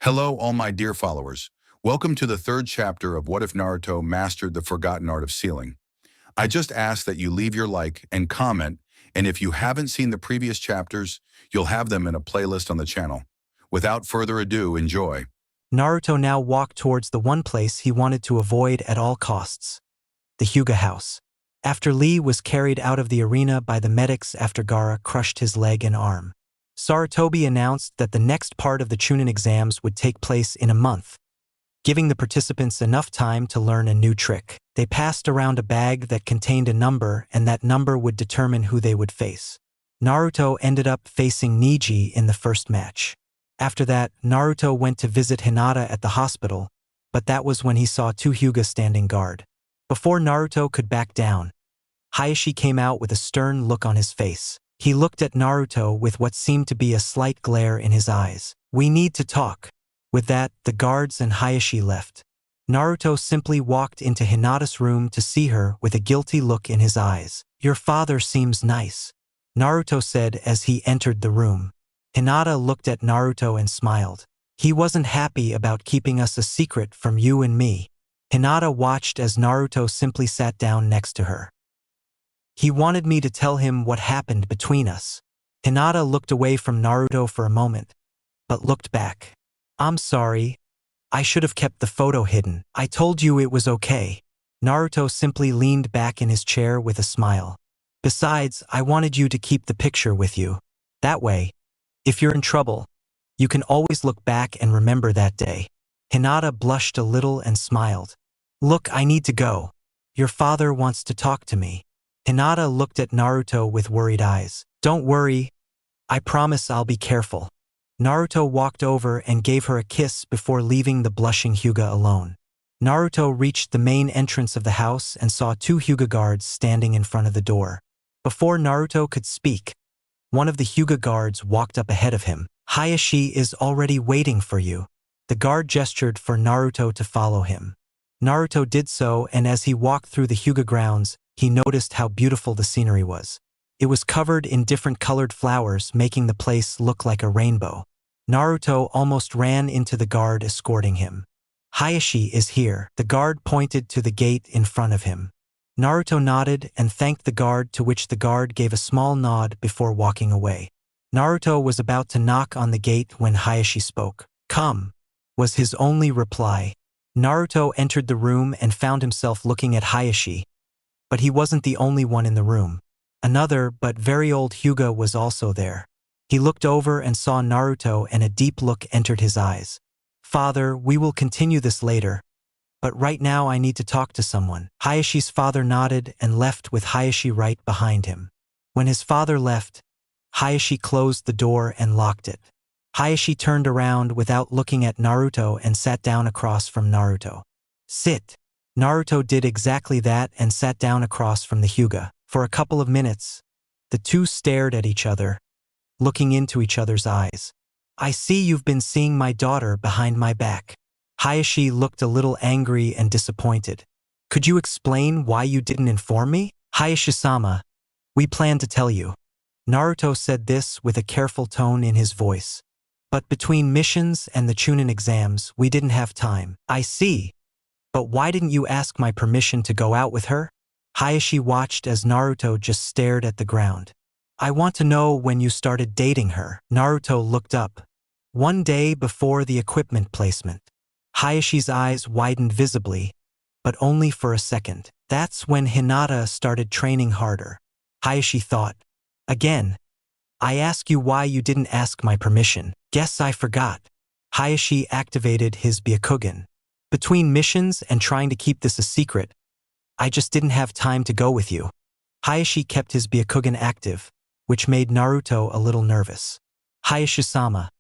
Hello, all my dear followers. Welcome to the third chapter of What If Naruto Mastered the Forgotten Art of Sealing. I just ask that you leave your like and comment, and if you haven't seen the previous chapters, you'll have them in a playlist on the channel. Without further ado, enjoy. Naruto now walked towards the one place he wanted to avoid at all costs, the Hyuga house. After Lee was carried out of the arena by the medics after Gaara crushed his leg and arm, Sarutobi announced that the next part of the Chunin exams would take place in a month, giving the participants enough time to learn a new trick. They passed around a bag that contained a number, and that number would determine who they would face. Naruto ended up facing Neji in the first match. After that, Naruto went to visit Hinata at the hospital, but that was when he saw two Hyuga standing guard. Before Naruto could back down, Hayashi came out with a stern look on his face. He looked at Naruto with what seemed to be a slight glare in his eyes. "We need to talk." With that, the guards and Hayashi left. Naruto simply walked into Hinata's room to see her with a guilty look in his eyes. "Your father seems nice," Naruto said as he entered the room. Hinata looked at Naruto and smiled. "He wasn't happy about keeping us a secret from you and me." Hinata watched as Naruto simply sat down next to her. "He wanted me to tell him what happened between us." Hinata looked away from Naruto for a moment, but looked back. "I'm sorry. I should have kept the photo hidden. I told you it was okay." Naruto simply leaned back in his chair with a smile. "Besides, I wanted you to keep the picture with you. That way, if you're in trouble, you can always look back and remember that day." Hinata blushed a little and smiled. "Look, I need to go. Your father wants to talk to me." Hinata looked at Naruto with worried eyes. "Don't worry. I promise I'll be careful." Naruto walked over and gave her a kiss before leaving the blushing Hyuga alone. Naruto reached the main entrance of the house and saw two Hyuga guards standing in front of the door. Before Naruto could speak, one of the Hyuga guards walked up ahead of him. "Hayashi is already waiting for you." The guard gestured for Naruto to follow him. Naruto did so, and as he walked through the Hyuga grounds, he noticed how beautiful the scenery was. It was covered in different colored flowers, making the place look like a rainbow. Naruto almost ran into the guard escorting him. "Hayashi is here." The guard pointed to the gate in front of him. Naruto nodded and thanked the guard, to which the guard gave a small nod before walking away. Naruto was about to knock on the gate when Hayashi spoke. "Come," was his only reply. Naruto entered the room and found himself looking at Hayashi, but he wasn't the only one in the room. Another, but very old Hyuga was also there. He looked over and saw Naruto, and a deep look entered his eyes. "Father, we will continue this later, but right now I need to talk to someone." Hayashi's father nodded and left with Hayashi right behind him. When his father left, Hayashi closed the door and locked it. Hayashi turned around without looking at Naruto and sat down across from Naruto. "Sit." Naruto did exactly that and sat down across from the Hyuga. For a couple of minutes, the two stared at each other, looking into each other's eyes. "I see you've been seeing my daughter behind my back." Hayashi looked a little angry and disappointed. "Could you explain why you didn't inform me?" "Hayashi-sama, we plan to tell you." Naruto said this with a careful tone in his voice. "But between missions and the Chunin exams, we didn't have time." "I see. But why didn't you ask my permission to go out with her?" Hayashi watched as Naruto just stared at the ground. "I want to know when you started dating her." Naruto looked up. "One day before the equipment placement." Hayashi's eyes widened visibly, but only for a second. "That's when Hinata started training harder." Hayashi thought. "Again, I ask you why you didn't ask my permission." "Guess I forgot." Hayashi activated his Byakugan. "Between missions and trying to keep this a secret, I just didn't have time to go with you." Hayashi kept his Byakugan active, which made Naruto a little nervous. "Hayashi-sama,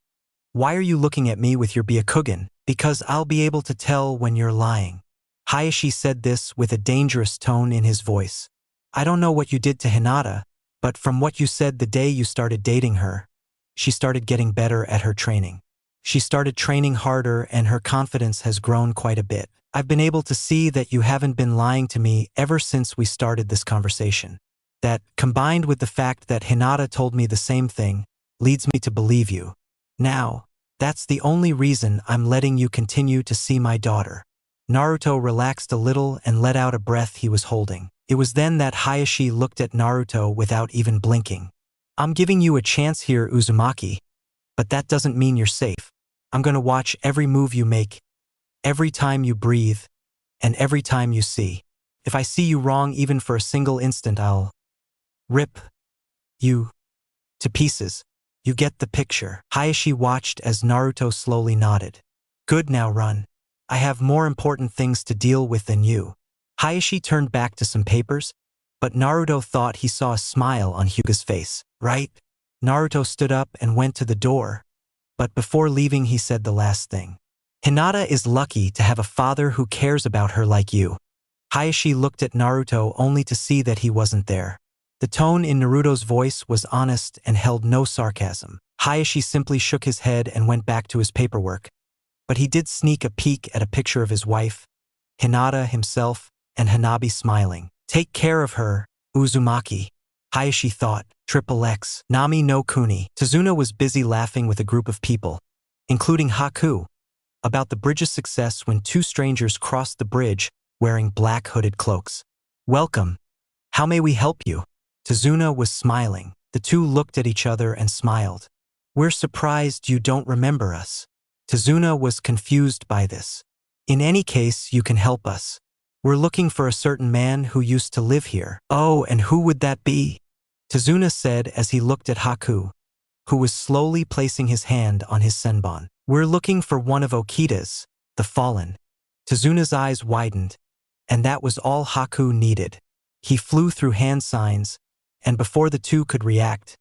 why are you looking at me with your Byakugan?" "Because I'll be able to tell when you're lying." Hayashi said this with a dangerous tone in his voice. "I don't know what you did to Hinata, but from what you said the day you started dating her, she started getting better at her training. She started training harder and her confidence has grown quite a bit. I've been able to see that you haven't been lying to me ever since we started this conversation. That, combined with the fact that Hinata told me the same thing, leads me to believe you. Now, That's the only reason I'm letting you continue to see my daughter. Naruto relaxed a little and let out a breath he was holding. It was then that Hayashi looked at Naruto without even blinking. I'm giving you a chance here, Uzumaki, but that doesn't mean you're safe. I'm gonna watch every move you make, every time you breathe, and every time you see. If I see you wrong even for a single instant, I'll rip you to pieces. You get the picture. Hayashi watched as Naruto slowly nodded. Good, now run. I have more important things to deal with than you. Hayashi turned back to some papers, but Naruto thought he saw a smile on Hyuga's face. Right? Naruto stood up and went to the door, but before leaving he said the last thing. Hinata is lucky to have a father who cares about her like you. Hayashi looked at Naruto only to see that he wasn't there. The tone in Naruto's voice was honest and held no sarcasm. Hayashi simply shook his head and went back to his paperwork, but he did sneak a peek at a picture of his wife, Hinata himself, and Hanabi smiling. Take care of her, Uzumaki. Hayashi thought. XXX. Nami no Kuni. Tsunade was busy laughing with a group of people, including Haku, about the bridge's success when two strangers crossed the bridge wearing black hooded cloaks. Welcome. How may we help you? Tsunade was smiling. The two looked at each other and smiled. We're surprised you don't remember us. Tsunade was confused by this. In any case, you can help us. We're looking for a certain man who used to live here. Oh, and who would that be? Tsunade said as he looked at Haku, who was slowly placing his hand on his senbon. We're looking for one of Okida's, the fallen. Tsunade's eyes widened, and that was all Haku needed. He flew through hand signs, and before the two could react,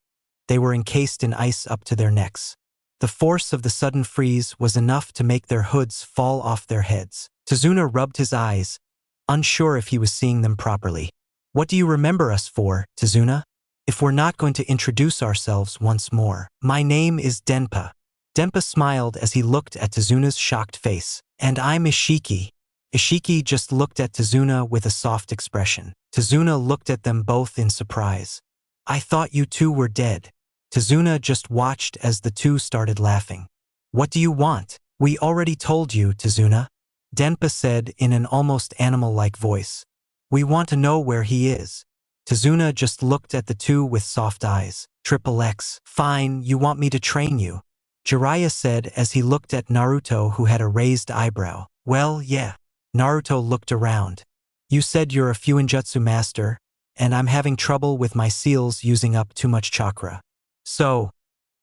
they were encased in ice up to their necks. The force of the sudden freeze was enough to make their hoods fall off their heads. Tsunade rubbed his eyes, unsure if he was seeing them properly. What do you remember us for, Tsunade? If we're not going to introduce ourselves once more. My name is Denpa. Denpa smiled as he looked at Tsunade's shocked face. And I'm Ishiki. Ishiki just looked at Tsunade with a soft expression. Tsunade looked at them both in surprise. I thought you two were dead. Tsunade just watched as the two started laughing. What do you want? We already told you, Tsunade. Denpa said in an almost animal-like voice. We want to know where he is. Tsunade just looked at the two with soft eyes. XXX. Fine, you want me to train you. Jiraiya said as he looked at Naruto, who had a raised eyebrow. Well, yeah. Naruto looked around. You said you're a FUINJUTSU master, and I'm having trouble with my seals using up too much chakra. So,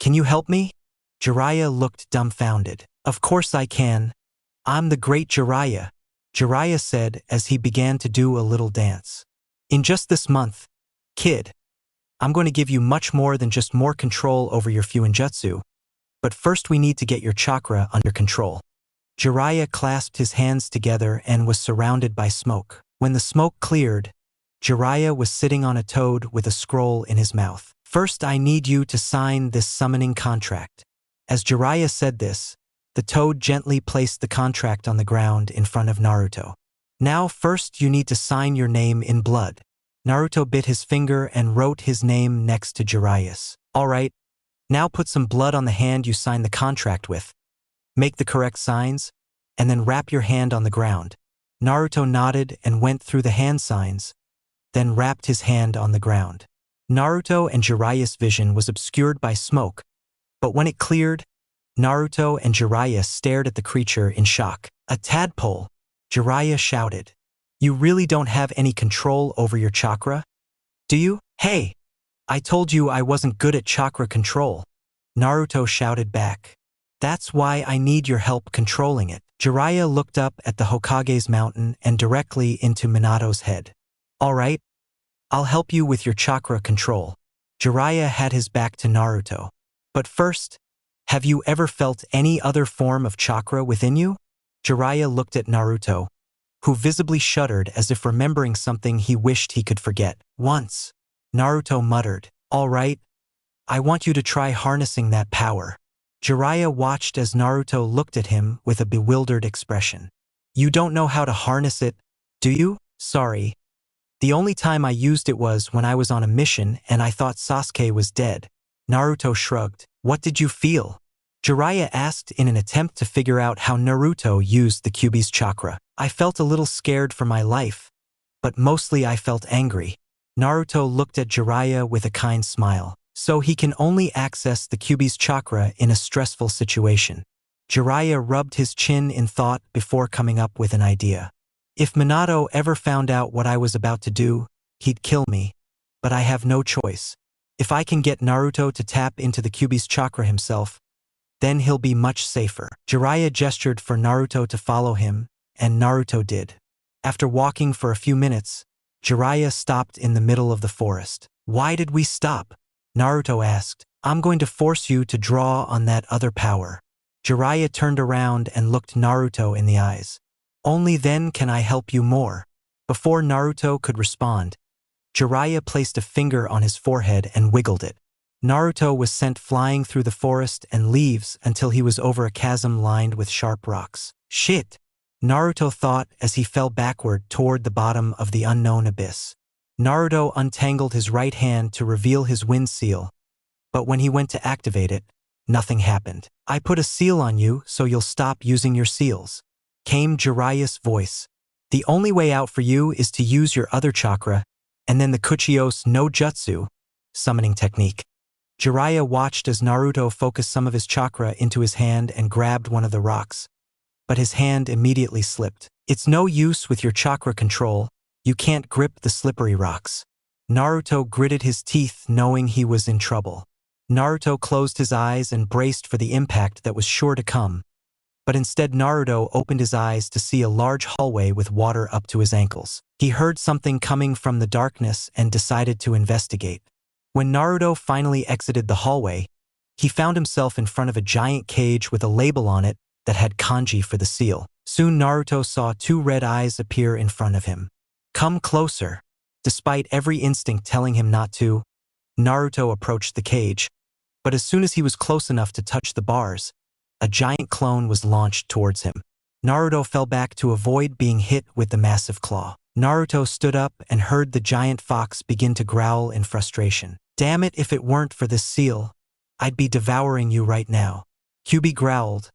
can you help me? Jiraiya looked dumbfounded. Of course I can. I'm the great Jiraiya. Jiraiya said as he began to do a little dance. In just this month, kid, I'm going to give you much more than just more control over your FUINJUTSU, but first we need to get your chakra under control. Jiraiya clasped his hands together and was surrounded by smoke. When the smoke cleared, Jiraiya was sitting on a toad with a scroll in his mouth. First, I need you to sign this summoning contract. As Jiraiya said this, the toad gently placed the contract on the ground in front of Naruto. Now first you need to sign your name in blood. Naruto bit his finger and wrote his name next to Jiraiya's. Alright, now put some blood on the hand you signed the contract with. Make the correct signs, and then wrap your hand on the ground. Naruto nodded and went through the hand signs, then wrapped his hand on the ground. Naruto and Jiraiya's vision was obscured by smoke, but when it cleared, Naruto and Jiraiya stared at the creature in shock. A tadpole! Jiraiya shouted. You really don't have any control over your chakra? Do you? Hey! I told you I wasn't good at chakra control. Naruto shouted back. That's why I need your help controlling it. Jiraiya looked up at the Hokage's mountain and directly into Minato's head. Alright, I'll help you with your chakra control. Jiraiya had his back to Naruto. But first, have you ever felt any other form of chakra within you? Jiraiya looked at Naruto, who visibly shuddered as if remembering something he wished he could forget. Once, Naruto muttered, All right, I want you to try harnessing that power. Jiraiya watched as Naruto looked at him with a bewildered expression. You don't know how to harness it, do you? Sorry. The only time I used it was when I was on a mission and I thought Sasuke was dead. Naruto shrugged. What did you feel? Jiraiya asked in an attempt to figure out how Naruto used the Kyuubi's chakra. I felt a little scared for my life, but mostly I felt angry. Naruto looked at Jiraiya with a kind smile. So he can only access the Kyuubi's chakra in a stressful situation. Jiraiya rubbed his chin in thought before coming up with an idea. If Minato ever found out what I was about to do, he'd kill me. But I have no choice. If I can get Naruto to tap into the Kyuubi's chakra himself, then he'll be much safer. Jiraiya gestured for Naruto to follow him, and Naruto did. After walking for a few minutes, Jiraiya stopped in the middle of the forest. Why did we stop? Naruto asked. I'm going to force you to draw on that other power. Jiraiya turned around and looked Naruto in the eyes. Only then can I help you more. Before Naruto could respond, Jiraiya placed a finger on his forehead and wiggled it. Naruto was sent flying through the forest and leaves until he was over a chasm lined with sharp rocks. Shit! Naruto thought as he fell backward toward the bottom of the unknown abyss. Naruto untangled his right hand to reveal his wind seal, but when he went to activate it, nothing happened. I put a seal on you so you'll stop using your seals, came Jiraiya's voice. The only way out for you is to use your other chakra, and then the Kuchios no Jutsu, summoning technique. Jiraiya watched as Naruto focused some of his chakra into his hand and grabbed one of the rocks, but his hand immediately slipped. It's no use with your chakra control. You can't grip the slippery rocks. Naruto gritted his teeth knowing he was in trouble. Naruto closed his eyes and braced for the impact that was sure to come. But instead Naruto opened his eyes to see a large hallway with water up to his ankles. He heard something coming from the darkness and decided to investigate. When Naruto finally exited the hallway, he found himself in front of a giant cage with a label on it that had kanji for the seal. Soon Naruto saw two red eyes appear in front of him. Come closer. Despite every instinct telling him not to, Naruto approached the cage, but as soon as he was close enough to touch the bars, a giant clone was launched towards him. Naruto fell back to avoid being hit with the massive claw. Naruto stood up and heard the giant fox begin to growl in frustration. Damn it, if it weren't for this seal, I'd be devouring you right now. Kyuubi growled,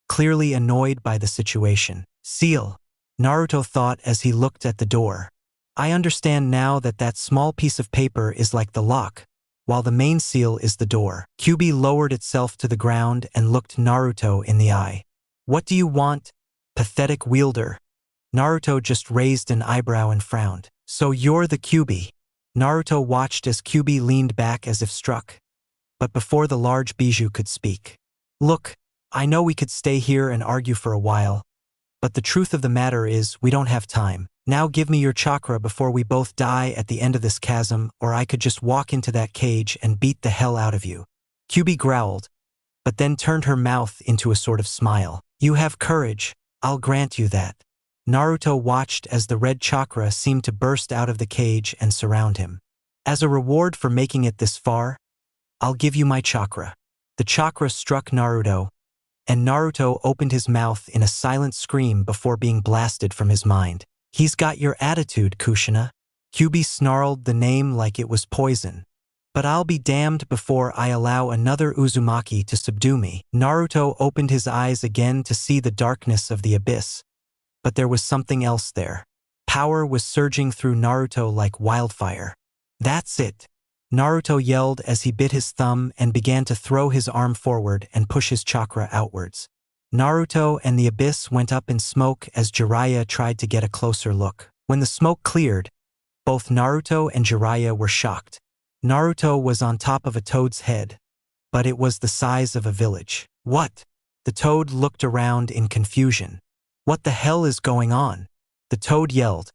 clearly annoyed by the situation. Seal, Naruto thought as he looked at the door. I understand now that that small piece of paper is like the lock, while the main seal is the door. Kyuubi lowered itself to the ground and looked Naruto in the eye. What do you want, pathetic wielder? Naruto just raised an eyebrow and frowned. So you're the Kyuubi. Naruto watched as Kyuubi leaned back as if struck. But before the large bijou could speak. Look, I know we could stay here and argue for a while, but the truth of the matter is we don't have time. Now give me your chakra before we both die at the end of this chasm, or I could just walk into that cage and beat the hell out of you. Kyuubi growled, but then turned her mouth into a sort of smile. You have courage, I'll grant you that. Naruto watched as the red chakra seemed to burst out of the cage and surround him. As a reward for making it this far, I'll give you my chakra. The chakra struck Naruto, and Naruto opened his mouth in a silent scream before being blasted from his mind. He's got your attitude, Kushina. Kyuubi snarled the name like it was poison. But I'll be damned before I allow another Uzumaki to subdue me. Naruto opened his eyes again to see the darkness of the abyss. But there was something else there. Power was surging through Naruto like wildfire. That's it! Naruto yelled as he bit his thumb and began to throw his arm forward and push his chakra outwards. Naruto and the abyss went up in smoke as Jiraiya tried to get a closer look. When the smoke cleared, both Naruto and Jiraiya were shocked. Naruto was on top of a toad's head, but it was the size of a village. What? The toad looked around in confusion. What the hell is going on? The toad yelled,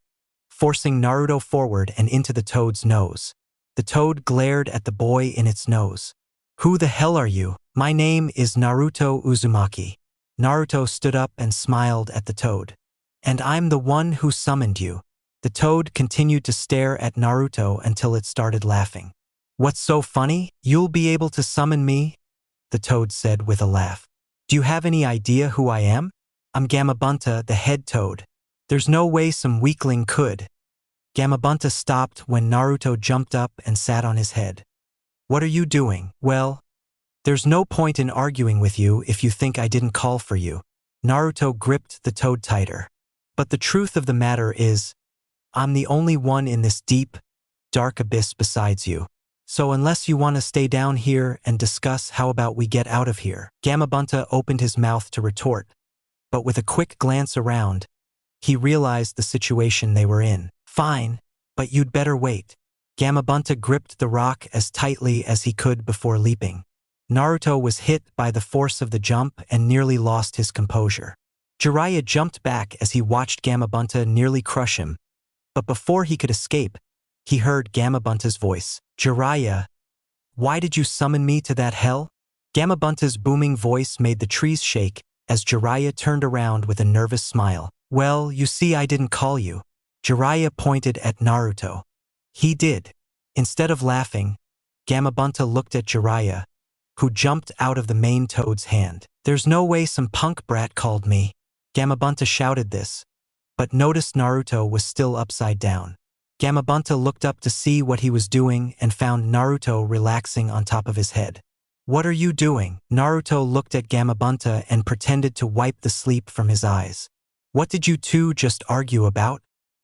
forcing Naruto forward and into the toad's nose. The toad glared at the boy in its nose. Who the hell are you? My name is Naruto Uzumaki. Naruto stood up and smiled at the toad. And I'm the one who summoned you. The toad continued to stare at Naruto until it started laughing. What's so funny? You'll be able to summon me? The toad said with a laugh. Do you have any idea who I am? I'm Gamabunta, the head toad. There's no way some weakling could. Gamabunta stopped when Naruto jumped up and sat on his head. What are you doing? Well, There's no point in arguing with you if you think I didn't call for you. Naruto gripped the toad tighter. But the truth of the matter is, I'm the only one in this deep, dark abyss besides you. So unless you want to stay down here and discuss, how about we get out of here? Gamabunta opened his mouth to retort, but with a quick glance around, he realized the situation they were in. Fine, but you'd better wait. Gamabunta gripped the rock as tightly as he could before leaping. Naruto was hit by the force of the jump and nearly lost his composure. Jiraiya jumped back as he watched Gamabunta nearly crush him, but before he could escape, he heard Gamabunta's voice. Jiraiya, why did you summon me to that hell? Gamabunta's booming voice made the trees shake as Jiraiya turned around with a nervous smile. Well, you see, I didn't call you. Jiraiya pointed at Naruto. He did. Instead of laughing, Gamabunta looked at Jiraiya, who jumped out of the main toad's hand. There's no way some punk brat called me. Gamabunta shouted this, but noticed Naruto was still upside down. Gamabunta looked up to see what he was doing and found Naruto relaxing on top of his head. What are you doing? Naruto looked at Gamabunta and pretended to wipe the sleep from his eyes. What did you two just argue about?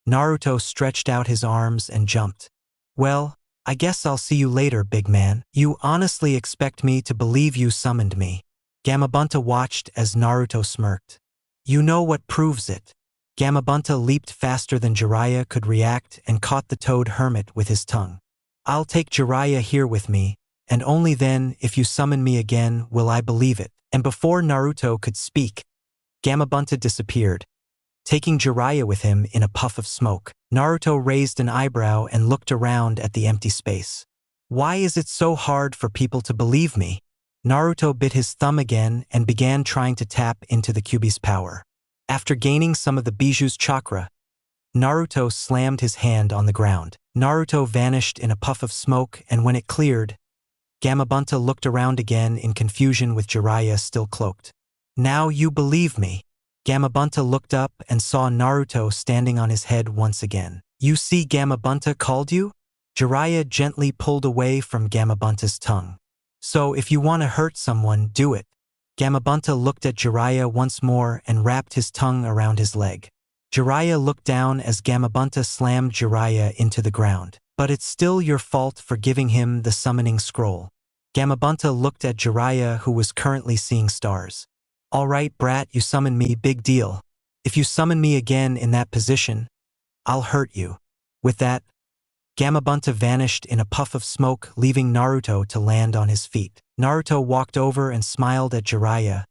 Naruto stretched out his arms and jumped. Well, I guess I'll see you later, big man. You honestly expect me to believe you summoned me? Gamabunta watched as Naruto smirked. You know what proves it. Gamabunta leaped faster than Jiraiya could react and caught the toad hermit with his tongue. I'll take Jiraiya here with me, and only then, if you summon me again, will I believe it. And before Naruto could speak, Gamabunta disappeared, taking Jiraiya with him in a puff of smoke. Naruto raised an eyebrow and looked around at the empty space. Why is it so hard for people to believe me? Naruto bit his thumb again and began trying to tap into the Kyuubi's power. After gaining some of the Bijuu's chakra, Naruto slammed his hand on the ground. Naruto vanished in a puff of smoke, and when it cleared, Gamabunta looked around again in confusion with Jiraiya still cloaked. Now you believe me. Gamabunta looked up and saw Naruto standing on his head once again. You see, Gamabunta called you? Jiraiya gently pulled away from Gamabunta's tongue. So if you want to hurt someone, do it. Gamabunta looked at Jiraiya once more and wrapped his tongue around his leg. Jiraiya looked down as Gamabunta slammed Jiraiya into the ground. But it's still your fault for giving him the summoning scroll. Gamabunta looked at Jiraiya, who was currently seeing stars. All right, brat, you summoned me, big deal. If you summon me again in that position, I'll hurt you. With that, Gamabunta vanished in a puff of smoke, leaving Naruto to land on his feet. Naruto walked over and smiled at Jiraiya,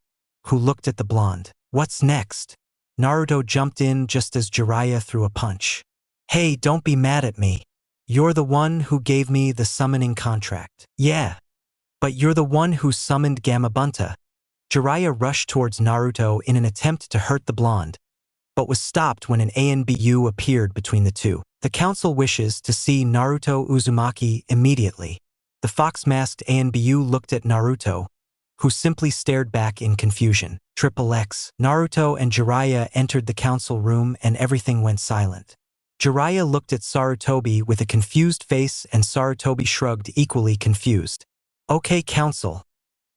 who looked at the blonde. What's next? Naruto jumped in just as Jiraiya threw a punch. Hey, don't be mad at me. You're the one who gave me the summoning contract. Yeah, but you're the one who summoned Gamabunta. Jiraiya rushed towards Naruto in an attempt to hurt the blonde, but was stopped when an ANBU appeared between the two. The council wishes to see Naruto Uzumaki immediately. The fox-masked ANBU looked at Naruto, who simply stared back in confusion. XXX. Naruto and Jiraiya entered the council room and everything went silent. Jiraiya looked at Sarutobi with a confused face and Sarutobi shrugged, equally confused. Okay, council.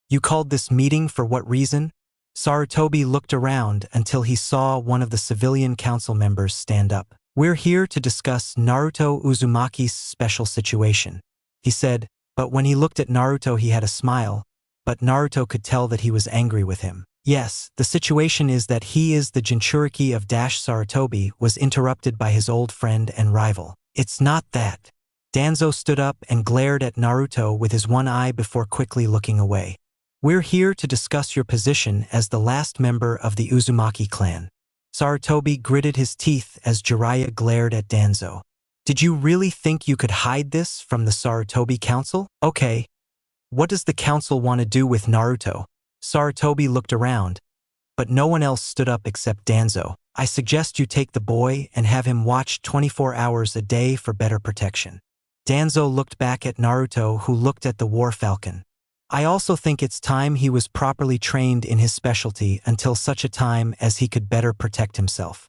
You called this meeting for what reason? Sarutobi looked around until he saw one of the civilian council members stand up. We're here to discuss Naruto Uzumaki's special situation, he said, but when he looked at Naruto he had a smile, but Naruto could tell that he was angry with him. Yes, the situation is that he is the Jinchuriki of Sarutobi was interrupted by his old friend and rival. It's not that. Danzo stood up and glared at Naruto with his one eye before quickly looking away. We're here to discuss your position as the last member of the Uzumaki clan. Sarutobi gritted his teeth as Jiraiya glared at Danzo. Did you really think you could hide this from the Sarutobi council? Okay. What does the council want to do with Naruto? Sarutobi looked around, but no one else stood up except Danzo. I suggest you take the boy and have him watched 24 hours a day for better protection. Danzo looked back at Naruto, who looked at the War Falcon. I also think it's time he was properly trained in his specialty until such a time as he could better protect himself.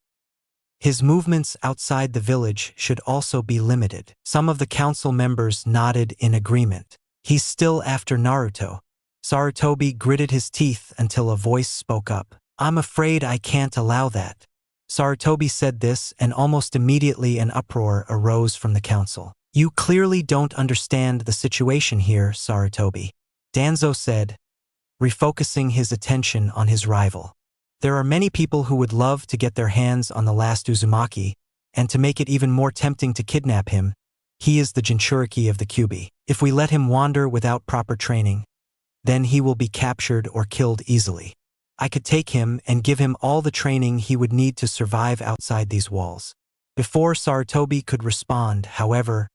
His movements outside the village should also be limited. Some of the council members nodded in agreement. He's still after Naruto. Sarutobi gritted his teeth until a voice spoke up. I'm afraid I can't allow that. Sarutobi said this, and almost immediately an uproar arose from the council. You clearly don't understand the situation here, Sarutobi, Danzo said, refocusing his attention on his rival. There are many people who would love to get their hands on the last Uzumaki, and to make it even more tempting to kidnap him, he is the Jinchuriki of the Kyuubi. If we let him wander without proper training, then he will be captured or killed easily. I could take him and give him all the training he would need to survive outside these walls. Before Sarutobi could respond, however,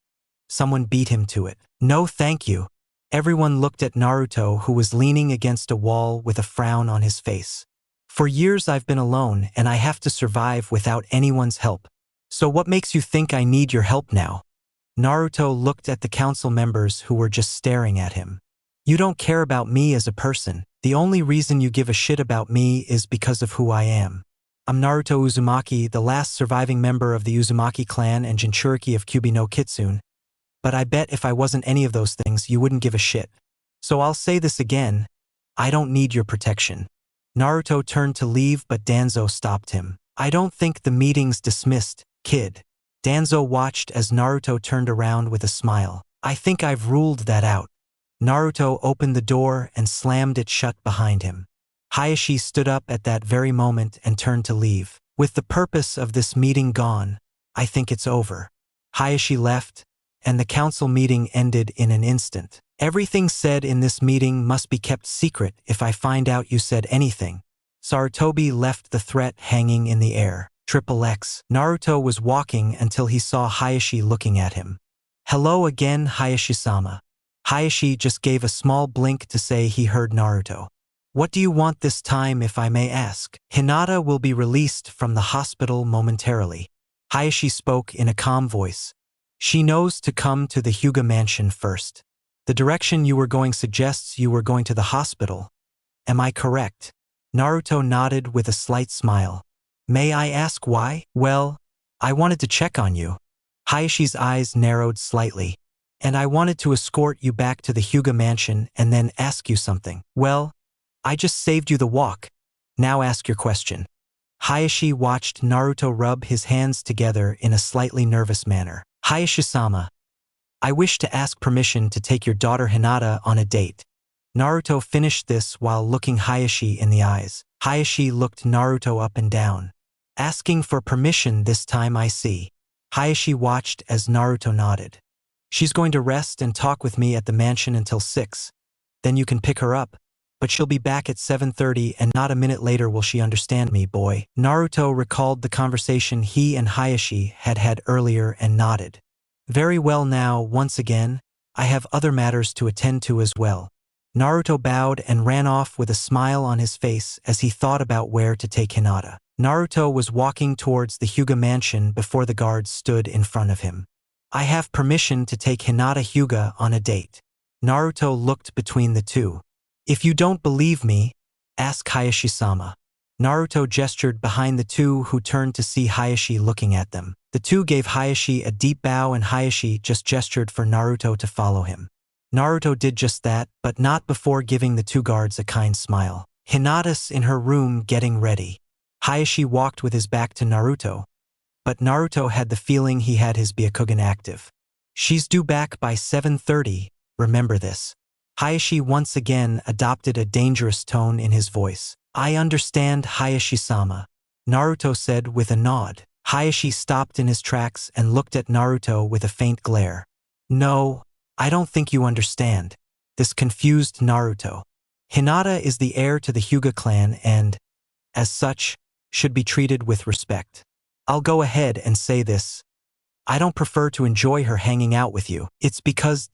someone beat him to it. No thank you. Everyone looked at Naruto, who was leaning against a wall with a frown on his face. For years I've been alone and I have to survive without anyone's help. So what makes you think I need your help now? Naruto looked at the council members who were just staring at him. You don't care about me as a person. The only reason you give a shit about me is because of who I am. I'm Naruto Uzumaki, the last surviving member of the Uzumaki clan and Jinchuriki of Kyuubi no Kitsune. But I bet if I wasn't any of those things, you wouldn't give a shit. So I'll say this again. I don't need your protection. Naruto turned to leave, but Danzo stopped him. I don't think the meeting's dismissed, kid. Danzo watched as Naruto turned around with a smile. I think I've ruled that out. Naruto opened the door and slammed it shut behind him. Hayashi stood up at that very moment and turned to leave. With the purpose of this meeting gone, I think it's over. Hayashi left, and the council meeting ended in an instant. Everything said in this meeting must be kept secret if I find out you said anything. Sarutobi left the threat hanging in the air. XXX. Naruto was walking until he saw Hayashi looking at him. Hello again, Hayashi-sama. Hayashi just gave a small blink to say he heard Naruto. What do you want this time, if I may ask? Hinata will be released from the hospital momentarily. Hayashi spoke in a calm voice. She knows to come to the Hyuga mansion first. The direction you were going suggests you were going to the hospital. Am I correct? Naruto nodded with a slight smile. May I ask why? Well, I wanted to check on you. Hayashi's eyes narrowed slightly. And I wanted to escort you back to the Hyuga mansion and then ask you something. Well, I just saved you the walk. Now ask your question. Hayashi watched Naruto rub his hands together in a slightly nervous manner. Hayashi-sama, I wish to ask permission to take your daughter Hinata on a date. Naruto finished this while looking Hayashi in the eyes. Hayashi looked Naruto up and down. Asking for permission this time, I see. Hayashi watched as Naruto nodded. She's going to rest and talk with me at the mansion until 6. Then you can pick her up. But she'll be back at 7:30 and not a minute later will she understand me, boy. Naruto recalled the conversation he and Hayashi had had earlier and nodded. Very well now, once again, I have other matters to attend to as well. Naruto bowed and ran off with a smile on his face as he thought about where to take Hinata. Naruto was walking towards the Hyuga mansion before the guards stood in front of him. I have permission to take Hinata Hyuga on a date. Naruto looked between the two. If you don't believe me, ask Hayashi-sama. Naruto gestured behind the two, who turned to see Hayashi looking at them. The two gave Hayashi a deep bow and Hayashi just gestured for Naruto to follow him. Naruto did just that, but not before giving the two guards a kind smile. Hinata's in her room getting ready. Hayashi walked with his back to Naruto, but Naruto had the feeling he had his Byakugan active. She's due back by 7:30, remember this. Hayashi once again adopted a dangerous tone in his voice. I understand, Hayashi-sama, Naruto said with a nod. Hayashi stopped in his tracks and looked at Naruto with a faint glare. No, I don't think you understand. This confused Naruto. Hinata is the heir to the Hyuga clan and, as such, should be treated with respect. I'll go ahead and say this. I don't prefer to enjoy her hanging out with you. It's because ...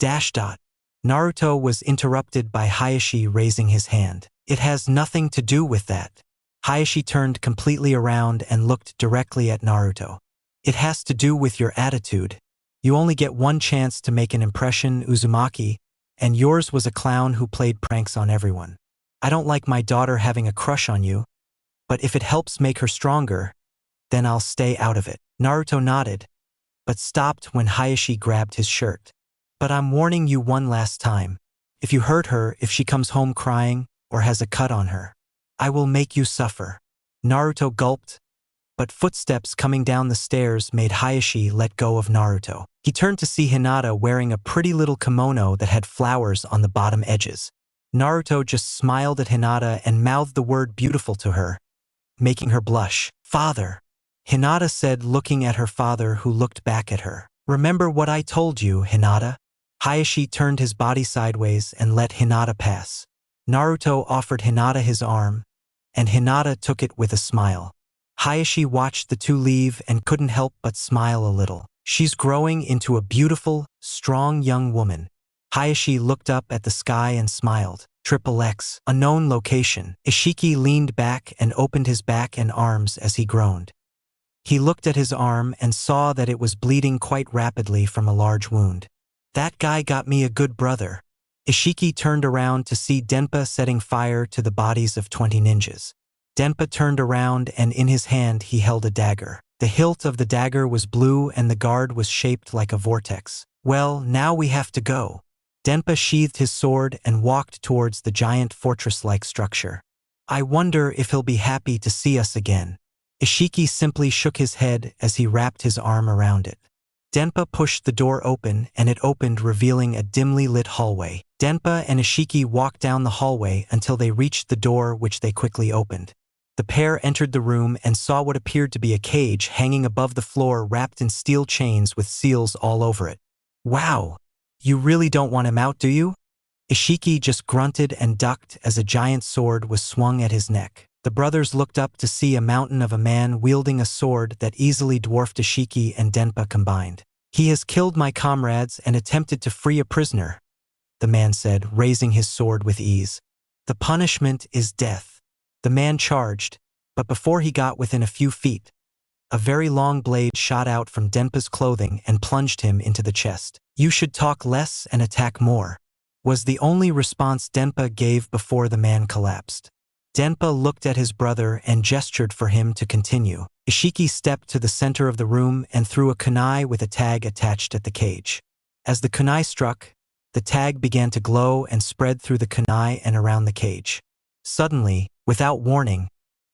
Naruto was interrupted by Hayashi raising his hand. It has nothing to do with that. Hayashi turned completely around and looked directly at Naruto. It has to do with your attitude. You only get one chance to make an impression, Uzumaki, and yours was a clown who played pranks on everyone. I don't like my daughter having a crush on you, but if it helps make her stronger, then I'll stay out of it. Naruto nodded, but stopped when Hayashi grabbed his shirt. But I'm warning you one last time. If you hurt her, if she comes home crying, or has a cut on her, I will make you suffer." Naruto gulped, but footsteps coming down the stairs made Hayashi let go of Naruto. He turned to see Hinata wearing a pretty little kimono that had flowers on the bottom edges. Naruto just smiled at Hinata and mouthed the word beautiful to her, making her blush. "Father," Hinata said, looking at her father, who looked back at her. "Remember what I told you, Hinata?" Hayashi turned his body sideways and let Hinata pass. Naruto offered Hinata his arm, and Hinata took it with a smile. Hayashi watched the two leave and couldn't help but smile a little. She's growing into a beautiful, strong young woman. Hayashi looked up at the sky and smiled. XXX, unknown location. Ishiki leaned back and opened his back and arms as he groaned. He looked at his arm and saw that it was bleeding quite rapidly from a large wound. "That guy got me a good brother." Ishiki turned around to see Denpa setting fire to the bodies of 20 ninjas. Denpa turned around and in his hand he held a dagger. The hilt of the dagger was blue and the guard was shaped like a vortex. "Well, now we have to go." Denpa sheathed his sword and walked towards the giant fortress-like structure. "I wonder if he'll be happy to see us again." Ishiki simply shook his head as he wrapped his arm around it. Denpa pushed the door open and it opened, revealing a dimly lit hallway. Denpa and Ishiki walked down the hallway until they reached the door, which they quickly opened. The pair entered the room and saw what appeared to be a cage hanging above the floor, wrapped in steel chains with seals all over it. "Wow, you really don't want him out, do you?" Ishiki just grunted and ducked as a giant sword was swung at his neck. The brothers looked up to see a mountain of a man wielding a sword that easily dwarfed Ishiki and Denpa combined. "He has killed my comrades and attempted to free a prisoner," the man said, raising his sword with ease. "The punishment is death." The man charged, but before he got within a few feet, a very long blade shot out from Denpa's clothing and plunged him into the chest. "You should talk less and attack more," was the only response Denpa gave before the man collapsed. Denpa looked at his brother and gestured for him to continue. Ishiki stepped to the center of the room and threw a kunai with a tag attached at the cage. As the kunai struck, the tag began to glow and spread through the kunai and around the cage. Suddenly, without warning,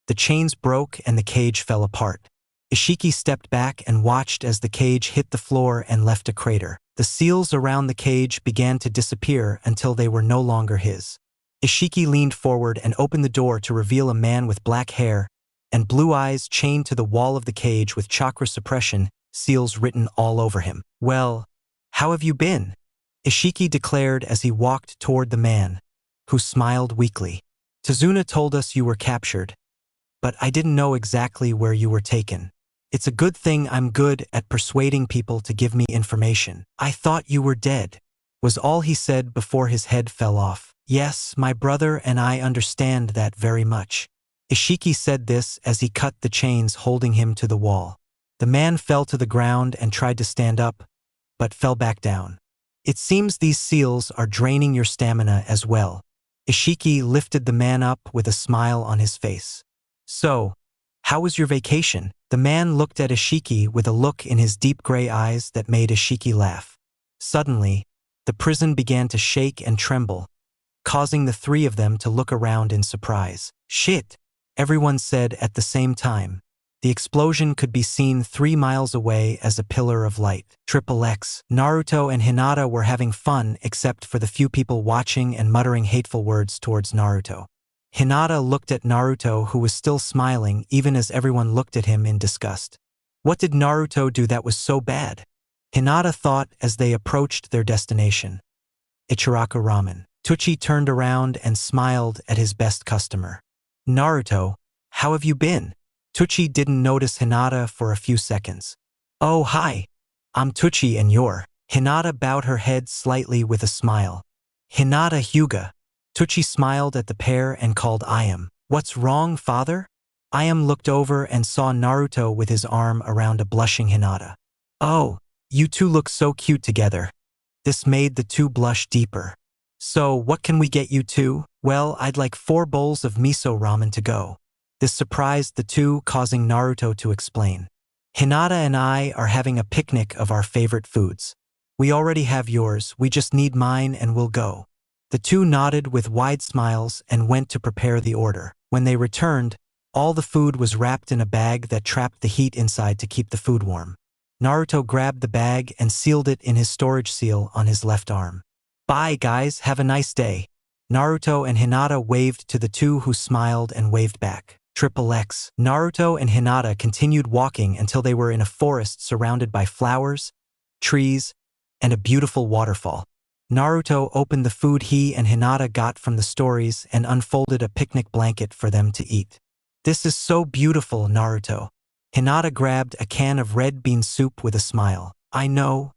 the chains broke and the cage fell apart. Ishiki stepped back and watched as the cage hit the floor and left a crater. The seals around the cage began to disappear until they were no longer his. Ishiki leaned forward and opened the door to reveal a man with black hair and blue eyes chained to the wall of the cage with chakra suppression seals written all over him. "Well, how have you been?" Ishiki declared as he walked toward the man, who smiled weakly. "Tsunade told us you were captured, but I didn't know exactly where you were taken. It's a good thing I'm good at persuading people to give me information. I thought you were dead," was all he said before his head fell off. "Yes, my brother and I understand that very much." Ishiki said this as he cut the chains holding him to the wall. The man fell to the ground and tried to stand up, but fell back down. "It seems these seals are draining your stamina as well." Ishiki lifted the man up with a smile on his face. "So, how was your vacation?" The man looked at Ishiki with a look in his deep gray eyes that made Ishiki laugh. Suddenly, the prison began to shake and tremble, causing the three of them to look around in surprise. "Shit!" everyone said at the same time. The explosion could be seen 3 miles away as a pillar of light. XXX. Naruto and Hinata were having fun except for the few people watching and muttering hateful words towards Naruto. Hinata looked at Naruto, who was still smiling even as everyone looked at him in disgust. What did Naruto do that was so bad? Hinata thought as they approached their destination. Ichiraku Ramen. Tucci turned around and smiled at his best customer. "Naruto, how have you been?" Tucci didn't notice Hinata for a few seconds. "Oh, hi. I'm Tucci and you're..." Hinata bowed her head slightly with a smile. "Hinata Hyuga." Tucci smiled at the pair and called Ayam. "What's wrong, father?" Ayam looked over and saw Naruto with his arm around a blushing Hinata. "Oh, you two look so cute together." This made the two blush deeper. "So, what can we get you two?" "Well, I'd like 4 bowls of miso ramen to go." This surprised the two, causing Naruto to explain. "Hinata and I are having a picnic of our favorite foods. We already have yours, we just need mine and we'll go." The two nodded with wide smiles and went to prepare the order. When they returned, all the food was wrapped in a bag that trapped the heat inside to keep the food warm. Naruto grabbed the bag and sealed it in his storage seal on his left arm. "Bye, guys, have a nice day." Naruto and Hinata waved to the two who smiled and waved back. XXX. Naruto and Hinata continued walking until they were in a forest surrounded by flowers, trees, and a beautiful waterfall. Naruto opened the food he and Hinata got from the stories and unfolded a picnic blanket for them to eat. "This is so beautiful, Naruto." Hinata grabbed a can of red bean soup with a smile. "I know,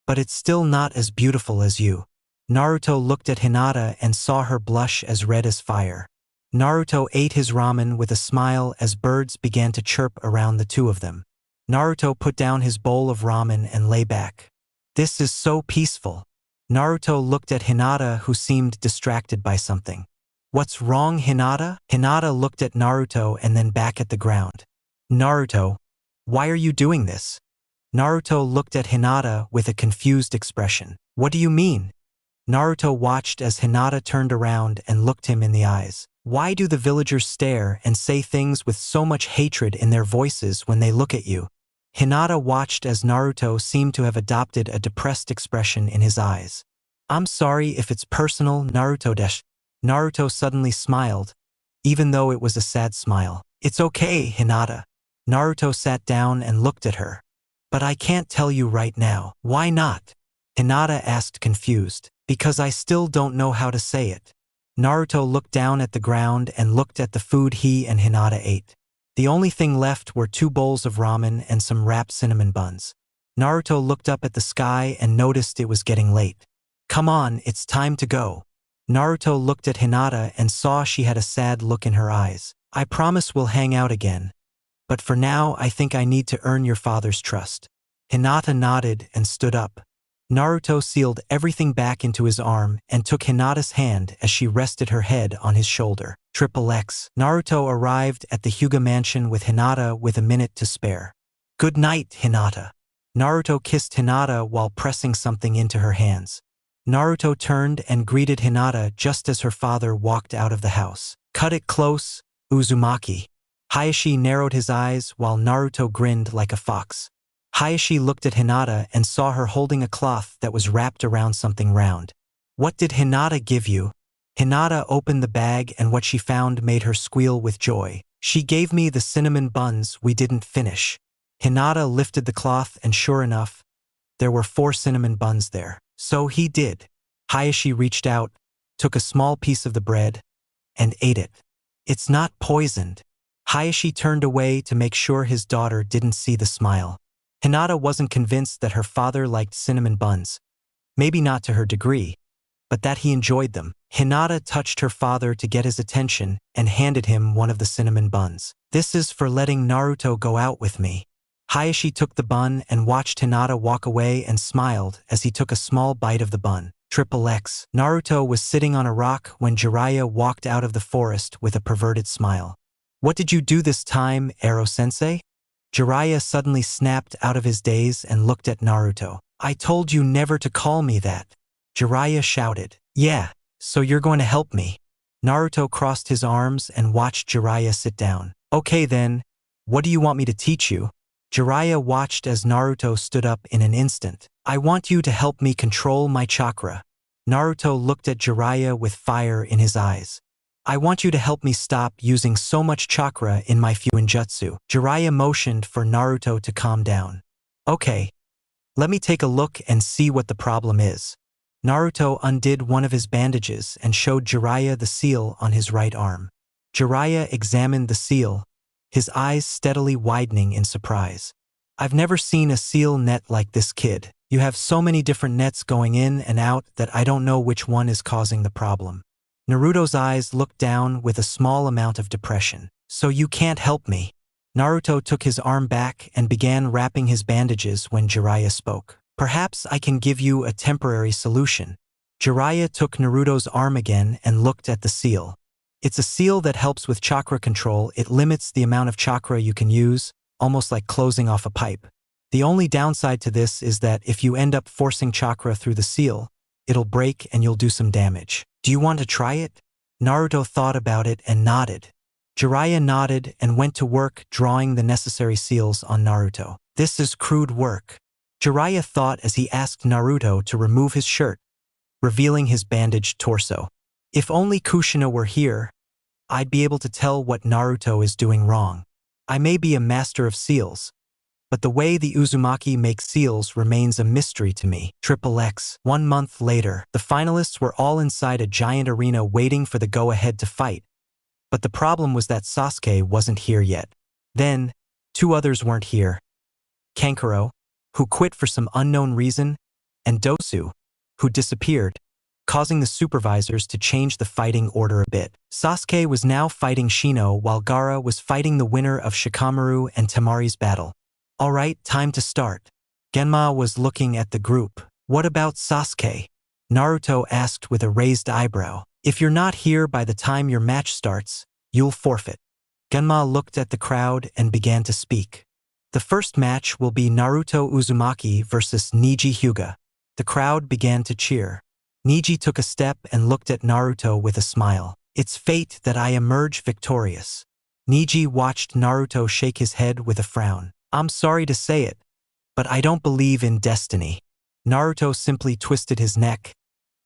but it's still not as beautiful as you." Naruto looked at Hinata and saw her blush as red as fire. Naruto ate his ramen with a smile as birds began to chirp around the two of them. Naruto put down his bowl of ramen and lay back. "This is so peaceful." Naruto looked at Hinata, who seemed distracted by something. "What's wrong, Hinata?" Hinata looked at Naruto and then back at the ground. "Naruto, why are you doing this?" Naruto looked at Hinata with a confused expression. "What do you mean?" Naruto watched as Hinata turned around and looked him in the eyes. "Why do the villagers stare and say things with so much hatred in their voices when they look at you?" Hinata watched as Naruto seemed to have adopted a depressed expression in his eyes. "I'm sorry if it's personal, Naruto-desh." Naruto suddenly smiled, even though it was a sad smile. "It's okay, Hinata." Naruto sat down and looked at her. "But I can't tell you right now." "Why not?" Hinata asked, confused. "Because I still don't know how to say it." Naruto looked down at the ground and looked at the food he and Hinata ate. The only thing left were 2 bowls of ramen and some wrapped cinnamon buns. Naruto looked up at the sky and noticed it was getting late. "Come on, it's time to go." Naruto looked at Hinata and saw she had a sad look in her eyes. "I promise we'll hang out again. But for now, I think I need to earn your father's trust." Hinata nodded and stood up. Naruto sealed everything back into his arm and took Hinata's hand as she rested her head on his shoulder. XXX. Naruto arrived at the Hyuga mansion with Hinata with a minute to spare. "Good night, Hinata." Naruto kissed Hinata while pressing something into her hands. Naruto turned and greeted Hinata just as her father walked out of the house. "Cut it close, Uzumaki." Hayashi narrowed his eyes while Naruto grinned like a fox. Hayashi looked at Hinata and saw her holding a cloth that was wrapped around something round. "What did Hinata give you?" Hinata opened the bag and what she found made her squeal with joy. "She gave me the cinnamon buns we didn't finish." Hinata lifted the cloth and sure enough, there were 4 cinnamon buns there. "So he did." Hayashi reached out, took a small piece of the bread, and ate it. "It's not poisoned." Hayashi turned away to make sure his daughter didn't see the smile. Hinata wasn't convinced that her father liked cinnamon buns. Maybe not to her degree, but that he enjoyed them. Hinata touched her father to get his attention and handed him one of the cinnamon buns. "This is for letting Naruto go out with me." Hayashi took the bun and watched Hinata walk away and smiled as he took a small bite of the bun. XXX. Naruto was sitting on a rock when Jiraiya walked out of the forest with a perverted smile. "What did you do this time, Ero-sensei?" Jiraiya suddenly snapped out of his daze and looked at Naruto. "I told you never to call me that." Jiraiya shouted. "Yeah, so you're going to help me." Naruto crossed his arms and watched Jiraiya sit down. "Okay then, what do you want me to teach you?" Jiraiya watched as Naruto stood up in an instant. "I want you to help me control my chakra." Naruto looked at Jiraiya with fire in his eyes. "I want you to help me stop using so much chakra in my FUINJUTSU." Jiraiya motioned for Naruto to calm down. "Okay, let me take a look and see what the problem is." Naruto undid one of his bandages and showed Jiraiya the seal on his right arm. Jiraiya examined the seal, his eyes steadily widening in surprise. "I've never seen a seal net like this, kid. You have so many different nets going in and out that I don't know which one is causing the problem." Naruto's eyes looked down with a small amount of depression. "So you can't help me?" Naruto took his arm back and began wrapping his bandages when Jiraiya spoke. "Perhaps I can give you a temporary solution." Jiraiya took Naruto's arm again and looked at the seal. "It's a seal that helps with chakra control. It limits the amount of chakra you can use, almost like closing off a pipe. The only downside to this is that if you end up forcing chakra through the seal, It'll break and you'll do some damage. Do you want to try it? Naruto thought about it and nodded. Jiraiya nodded and went to work drawing the necessary seals on Naruto. This is crude work, Jiraiya thought as he asked Naruto to remove his shirt, revealing his bandaged torso. If only Kushina were here, I'd be able to tell what Naruto is doing wrong. I may be a master of seals, but the way the Uzumaki make seals remains a mystery to me. XXX. 1 month later, the finalists were all inside a giant arena waiting for the go-ahead to fight. But the problem was that Sasuke wasn't here yet. Then, 2 others weren't here. Kankuro, who quit for some unknown reason, and Dosu, who disappeared, causing the supervisors to change the fighting order a bit. Sasuke was now fighting Shino while Gaara was fighting the winner of Shikamaru and Temari's battle. Alright, time to start. Genma was looking at the group. What about Sasuke? Naruto asked with a raised eyebrow. If you're not here by the time your match starts, you'll forfeit. Genma looked at the crowd and began to speak. The first match will be Naruto Uzumaki versus Neji Hyuga. The crowd began to cheer. Neji took a step and looked at Naruto with a smile. It's fate that I emerge victorious. Neji watched Naruto shake his head with a frown. I'm sorry to say it, but I don't believe in destiny. Naruto simply twisted his neck,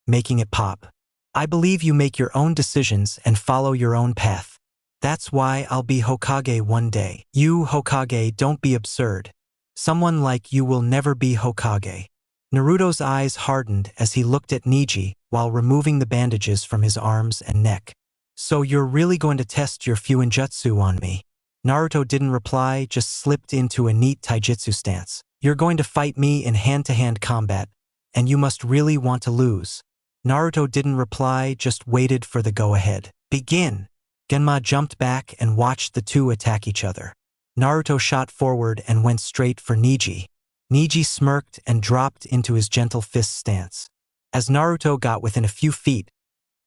making it pop. I believe you make your own decisions and follow your own path. That's why I'll be Hokage one day. You, Hokage, don't be absurd. Someone like you will never be Hokage. Naruto's eyes hardened as he looked at Neji while removing the bandages from his arms and neck. So you're really going to test your FUINJUTSU on me? Naruto didn't reply, just slipped into a neat taijutsu stance. You're going to fight me in hand-to-hand combat, and you must really want to lose. Naruto didn't reply, just waited for the go-ahead. Begin! Genma jumped back and watched the two attack each other. Naruto shot forward and went straight for Neji. Neji smirked and dropped into his gentle fist stance. As Naruto got within a few feet,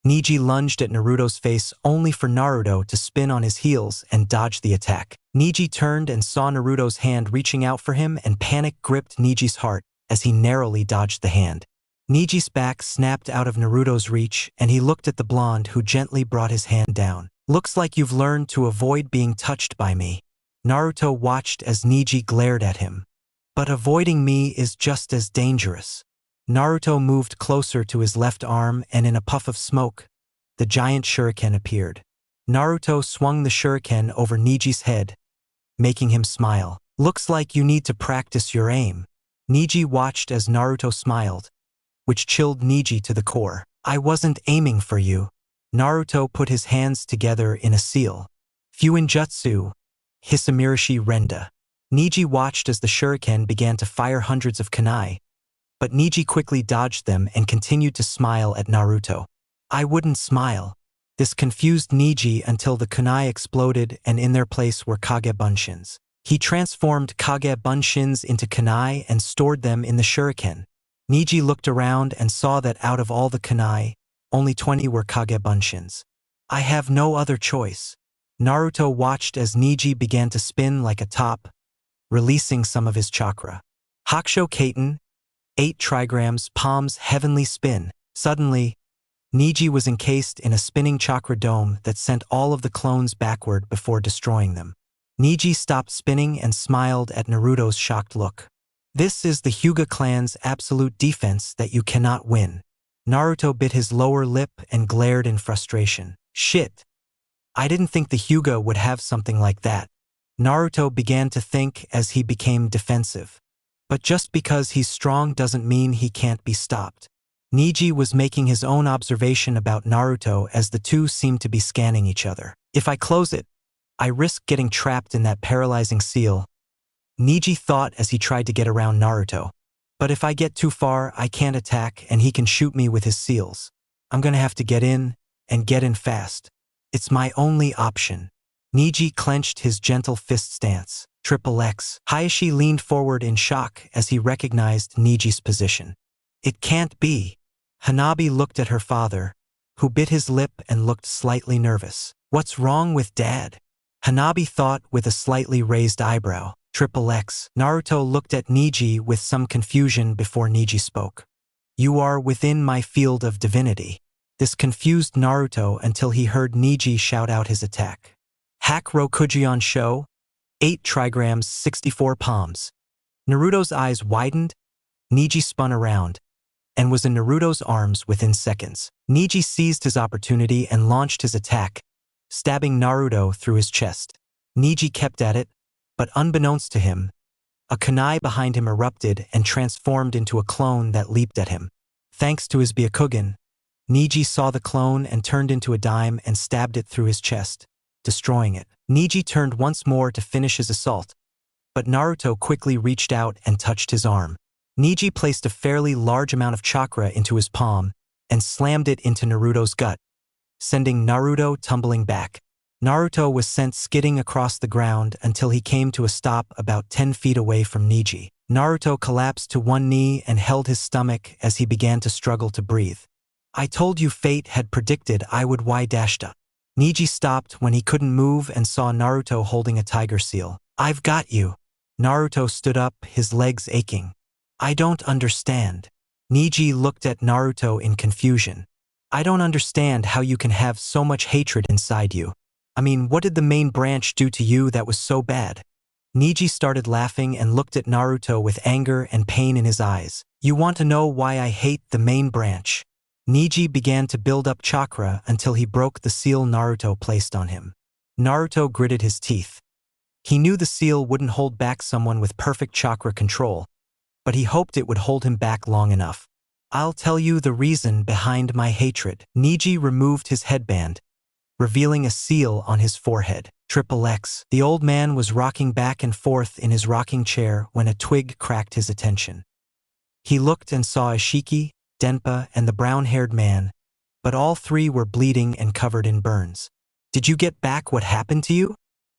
Neji lunged at Naruto's face only for Naruto to spin on his heels and dodge the attack. Neji turned and saw Naruto's hand reaching out for him, and panic gripped Neji's heart as he narrowly dodged the hand. Neji's back snapped out of Naruto's reach, and he looked at the blonde who gently brought his hand down. Looks like you've learned to avoid being touched by me. Naruto watched as Neji glared at him. But avoiding me is just as dangerous. Naruto moved closer to his left arm, and in a puff of smoke, the giant shuriken appeared. Naruto swung the shuriken over Neji's head, making him smile. Looks like you need to practice your aim. Neji watched as Naruto smiled, which chilled Neji to the core. I wasn't aiming for you. Naruto put his hands together in a seal. FUINJUTSU, Hisamirashi Renda. Neji watched as the shuriken began to fire hundreds of kunai, but Neji quickly dodged them and continued to smile at Naruto. I wouldn't smile. This confused Neji until the kunai exploded and in their place were Kage Bunshins. He transformed Kage Bunshins into kunai and stored them in the shuriken. Neji looked around and saw that out of all the kunai, only 20 were Kage Bunshins. I have no other choice. Naruto watched as Neji began to spin like a top, releasing some of his chakra. Hakusho Kaiten, 8 trigrams, palms, heavenly spin. Suddenly, Neji was encased in a spinning chakra dome that sent all of the clones backward before destroying them. Neji stopped spinning and smiled at Naruto's shocked look. This is the Hyuga clan's absolute defense that you cannot win. Naruto bit his lower lip and glared in frustration. Shit. I didn't think the Hyuga would have something like that. Naruto began to think as he became defensive. But just because he's strong doesn't mean he can't be stopped. Neji was making his own observation about Naruto as the two seemed to be scanning each other. If I close it, I risk getting trapped in that paralyzing seal, Neji thought as he tried to get around Naruto. But if I get too far, I can't attack and he can shoot me with his seals. I'm gonna have to get in, and get in fast. It's my only option. Neji clenched his gentle fist stance. XXX. Hayashi leaned forward in shock as he recognized Neji's position. It can't be. Hanabi looked at her father, who bit his lip and looked slightly nervous. What's wrong with Dad? Hanabi thought with a slightly raised eyebrow. XXX. Naruto looked at Neji with some confusion before Neji spoke. You are within my field of divinity. This confused Naruto until he heard Neji shout out his attack. Hack Rokujion Sho, 8 trigrams, 64 palms. Naruto's eyes widened, Neji spun around, and was in Naruto's arms within seconds. Neji seized his opportunity and launched his attack, stabbing Naruto through his chest. Neji kept at it, but unbeknownst to him, a kunai behind him erupted and transformed into a clone that leaped at him. Thanks to his Byakugan, Neji saw the clone and turned into a dime and stabbed it through his chest, destroying it. Neji turned once more to finish his assault, but Naruto quickly reached out and touched his arm. Neji placed a fairly large amount of chakra into his palm and slammed it into Naruto's gut, sending Naruto tumbling back. Naruto was sent skidding across the ground until he came to a stop about 10 feet away from Neji. Naruto collapsed to one knee and held his stomach as he began to struggle to breathe. I told you fate had predicted I would y-dashed. Neji stopped when he couldn't move and saw Naruto holding a tiger seal. I've got you. Naruto stood up, his legs aching. I don't understand. Neji looked at Naruto in confusion. I don't understand how you can have so much hatred inside you. I mean, what did the main branch do to you that was so bad? Neji started laughing and looked at Naruto with anger and pain in his eyes. You want to know why I hate the main branch? Neji began to build up chakra until he broke the seal Naruto placed on him. Naruto gritted his teeth. He knew the seal wouldn't hold back someone with perfect chakra control, but he hoped it would hold him back long enough. I'll tell you the reason behind my hatred. Neji removed his headband, revealing a seal on his forehead. XXX. The old man was rocking back and forth in his rocking chair when a twig cracked his attention. He looked and saw Ishiki, Denpa, and the brown-haired man, but all three were bleeding and covered in burns. Did you get back what happened to you?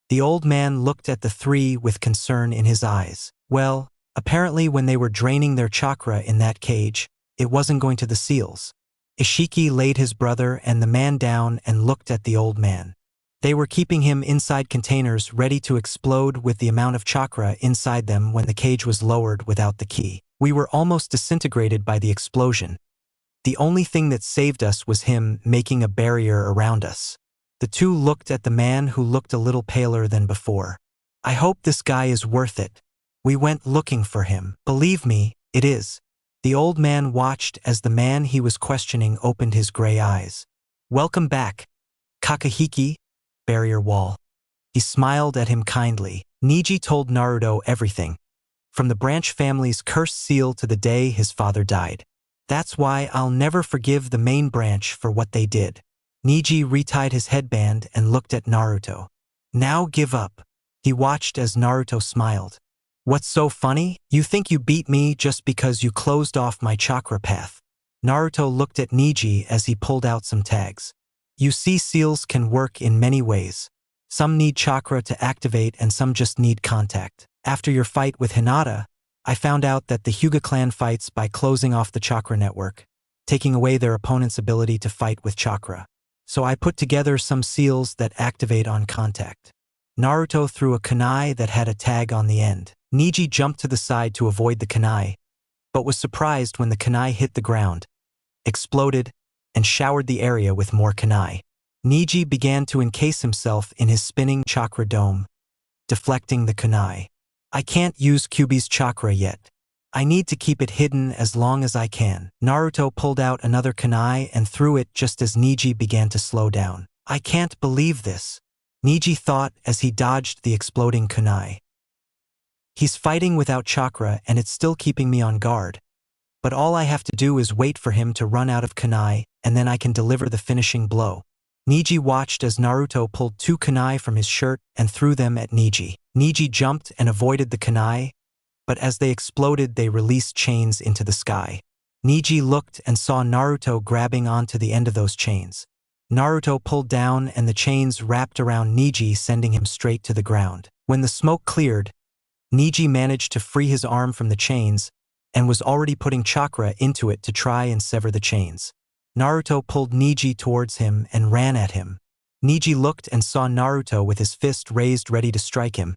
The old man looked at the three with concern in his eyes. Well, apparently when they were draining their chakra in that cage, it wasn't going to the seals. Ishiki laid his brother and the man down and looked at the old man. They were keeping him inside containers ready to explode with the amount of chakra inside them when the cage was lowered without the key. We were almost disintegrated by the explosion. The only thing that saved us was him making a barrier around us. The two looked at the man who looked a little paler than before. I hope this guy is worth it. We went looking for him. Believe me, it is. The old man watched as the man he was questioning opened his gray eyes. Welcome back, Kakahiki, barrier wall. He smiled at him kindly. Neji told Naruto everything, from the branch family's cursed seal to the day his father died. That's why I'll never forgive the main branch for what they did. Neji retied his headband and looked at Naruto. Now give up. He watched as Naruto smiled. What's so funny? You think you beat me just because you closed off my chakra path. Naruto looked at Neji as he pulled out some tags. You see, seals can work in many ways. Some need chakra to activate and some just need contact. After your fight with Hinata, I found out that the Hyuga clan fights by closing off the chakra network, taking away their opponent's ability to fight with chakra. So I put together some seals that activate on contact. Naruto threw a kunai that had a tag on the end. Neji jumped to the side to avoid the kunai, but was surprised when the kunai hit the ground, exploded, and showered the area with more kunai. Neji began to encase himself in his spinning chakra dome, deflecting the kunai. I can't use Kyuubi's chakra yet. I need to keep it hidden as long as I can. Naruto pulled out another kunai and threw it just as Neji began to slow down. I can't believe this, Neji thought as he dodged the exploding kunai. He's fighting without chakra and it's still keeping me on guard. But all I have to do is wait for him to run out of kunai and then I can deliver the finishing blow. Neji watched as Naruto pulled 2 kunai from his shirt and threw them at Neji. Neji jumped and avoided the kunai, but as they exploded they released chains into the sky. Neji looked and saw Naruto grabbing onto the end of those chains. Naruto pulled down and the chains wrapped around Neji, sending him straight to the ground. When the smoke cleared, Neji managed to free his arm from the chains and was already putting chakra into it to try and sever the chains. Naruto pulled Neji towards him and ran at him. Neji looked and saw Naruto with his fist raised ready to strike him,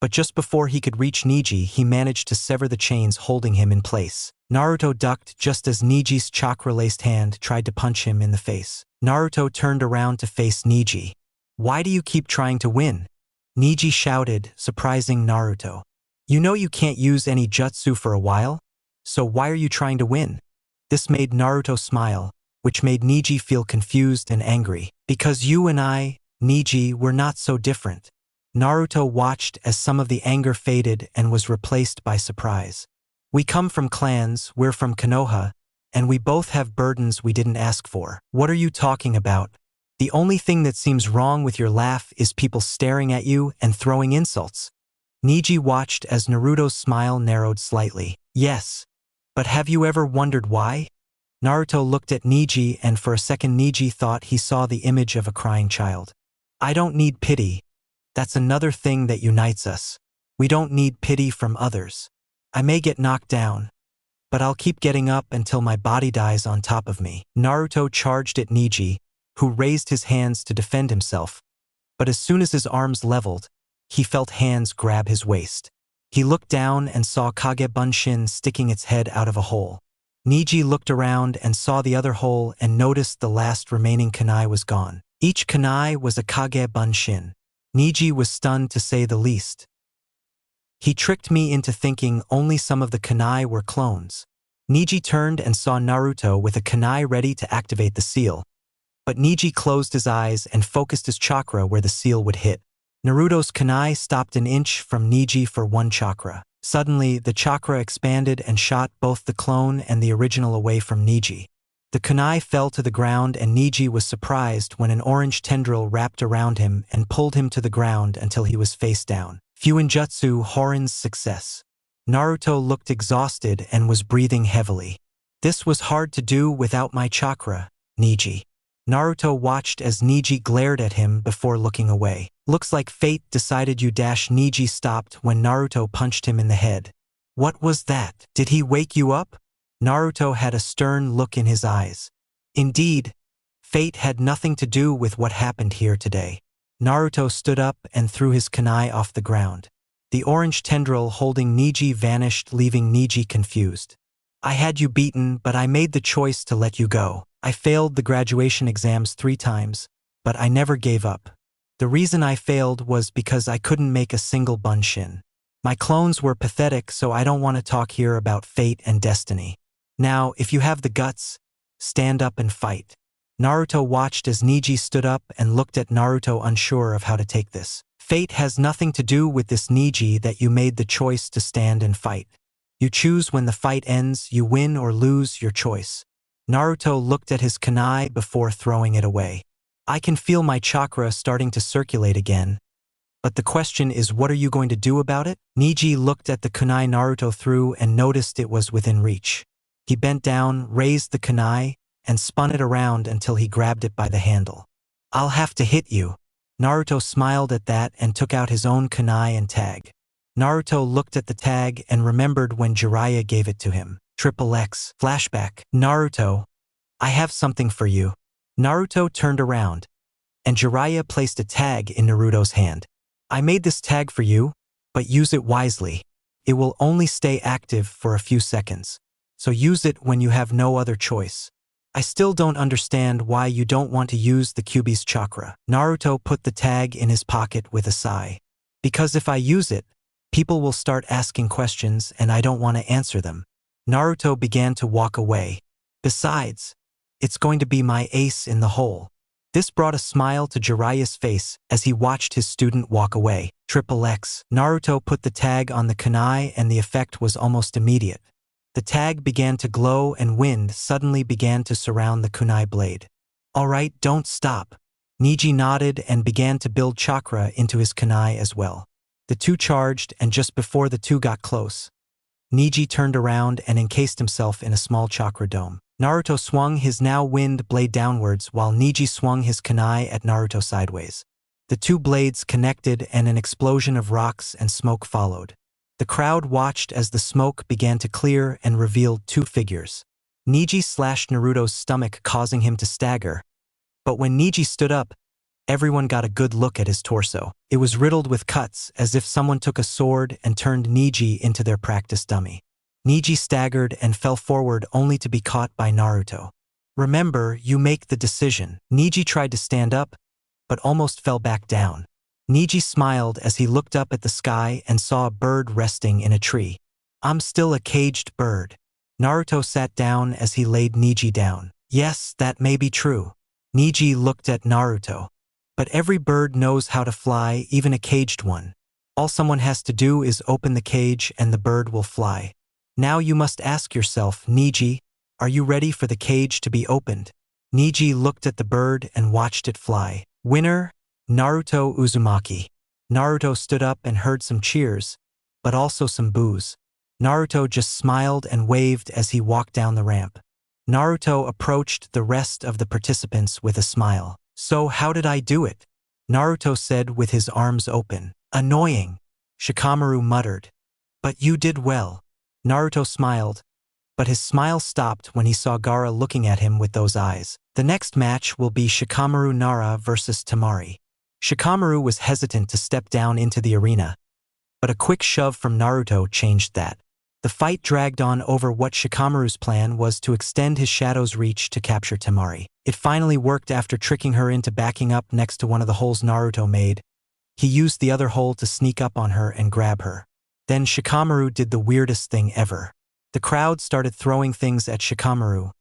But just before he could reach Neji, he managed to sever the chains holding him in place. Naruto ducked just as Neji's chakra-laced hand tried to punch him in the face. Naruto turned around to face Neji. "Why do you keep trying to win?" Neji shouted, surprising Naruto. "You know you can't use any jutsu for a while? So why are you trying to win?" This made Naruto smile, which made Neji feel confused and angry. "Because you and I, Neji, were not so different." Naruto watched as some of the anger faded and was replaced by surprise. "We come from clans, we're from Konoha, and we both have burdens we didn't ask for." "What are you talking about? The only thing that seems wrong with your laugh is people staring at you and throwing insults." Neji watched as Naruto's smile narrowed slightly. "Yes. But have you ever wondered why?" Naruto looked at Neji, and for a second Neji thought he saw the image of a crying child. "I don't need pity. That's another thing that unites us. We don't need pity from others. I may get knocked down, but I'll keep getting up until my body dies on top of me." Naruto charged at Neji, who raised his hands to defend himself, but as soon as his arms leveled, he felt hands grab his waist. He looked down and saw Kage Bunshin sticking its head out of a hole. Neji looked around and saw the other hole and noticed the last remaining kunai was gone. Each kunai was a Kage Bunshin. Neji was stunned to say the least. "He tricked me into thinking only some of the kunai were clones." Neji turned and saw Naruto with a kunai ready to activate the seal, but Neji closed his eyes and focused his chakra where the seal would hit. Naruto's kunai stopped an inch from Neji for 1 chakra. Suddenly, the chakra expanded and shot both the clone and the original away from Neji. The kunai fell to the ground and Neji was surprised when an orange tendril wrapped around him and pulled him to the ground until he was face down. FUINJUTSU Horin's success. Naruto looked exhausted and was breathing heavily. "This was hard to do without my chakra, Neji." Naruto watched as Neji glared at him before looking away. "Looks like fate decided you." Neji stopped when Naruto punched him in the head. "What was that? Did he wake you up?" Naruto had a stern look in his eyes. Indeed, fate had nothing to do with what happened here today. Naruto stood up and threw his kunai off the ground. The orange tendril holding Neji vanished, leaving Neji confused. "I had you beaten, but I made the choice to let you go. I failed the graduation exams 3 times, but I never gave up. The reason I failed was because I couldn't make a single bunshin. My clones were pathetic, so I don't want to talk here about fate and destiny. Now, if you have the guts, stand up and fight." Naruto watched as Neji stood up and looked at Naruto, unsure of how to take this. "Fate has nothing to do with this, Neji, that you made the choice to stand and fight. You choose when the fight ends, you win or lose, your choice." Naruto looked at his kunai before throwing it away. "I can feel my chakra starting to circulate again. But the question is, what are you going to do about it?" Neji looked at the kunai Naruto threw and noticed it was within reach. He bent down, raised the kunai, and spun it around until he grabbed it by the handle. "I'll have to hit you." Naruto smiled at that and took out his own kunai and tag. Naruto looked at the tag and remembered when Jiraiya gave it to him. XXX. Flashback. "Naruto, I have something for you." Naruto turned around, and Jiraiya placed a tag in Naruto's hand. "I made this tag for you, but use it wisely. It will only stay active for a few seconds, so use it when you have no other choice. I still don't understand why you don't want to use the Kyuubi's chakra." Naruto put the tag in his pocket with a sigh. "Because if I use it, people will start asking questions and I don't want to answer them." Naruto began to walk away. "Besides, it's going to be my ace in the hole." This brought a smile to Jiraiya's face as he watched his student walk away. XXX. Naruto put the tag on the kunai and the effect was almost immediate. The tag began to glow and wind suddenly began to surround the kunai blade. "All right, don't stop." Neji nodded and began to build chakra into his kunai as well. The two charged, and just before the two got close, Neji turned around and encased himself in a small chakra dome. Naruto swung his now wind blade downwards while Neji swung his kunai at Naruto sideways. The two blades connected and an explosion of rocks and smoke followed. The crowd watched as the smoke began to clear and revealed 2 figures. Neji slashed Naruto's stomach, causing him to stagger, but when Neji stood up, Everyone got a good look at his torso. It was riddled with cuts, as if someone took a sword and turned Neji into their practice dummy. Neji staggered and fell forward only to be caught by Naruto. "Remember, you make the decision." Neji tried to stand up, but almost fell back down. Neji smiled as he looked up at the sky and saw a bird resting in a tree. "I'm still a caged bird." Naruto sat down as he laid Neji down. "Yes, that may be true." Neji looked at Naruto. "But every bird knows how to fly, even a caged one. All someone has to do is open the cage and the bird will fly. Now you must ask yourself, Neji, are you ready for the cage to be opened?" Neji looked at the bird and watched it fly. Winner, Naruto Uzumaki. Naruto stood up and heard some cheers, but also some boos. Naruto just smiled and waved as he walked down the ramp. Naruto approached the rest of the participants with a smile. "So how did I do it?" Naruto said with his arms open. "Annoying," Shikamaru muttered. "But you did well." Naruto smiled, but his smile stopped when he saw Gaara looking at him with those eyes. The next match will be Shikamaru Nara versus Temari. Shikamaru was hesitant to step down into the arena, but a quick shove from Naruto changed that. The fight dragged on over what Shikamaru's plan was to extend his shadow's reach to capture Temari. It finally worked after tricking her into backing up next to one of the holes Naruto made. He used the other hole to sneak up on her and grab her. Then Shikamaru did the weirdest thing ever. The crowd started throwing things at Shikamaru,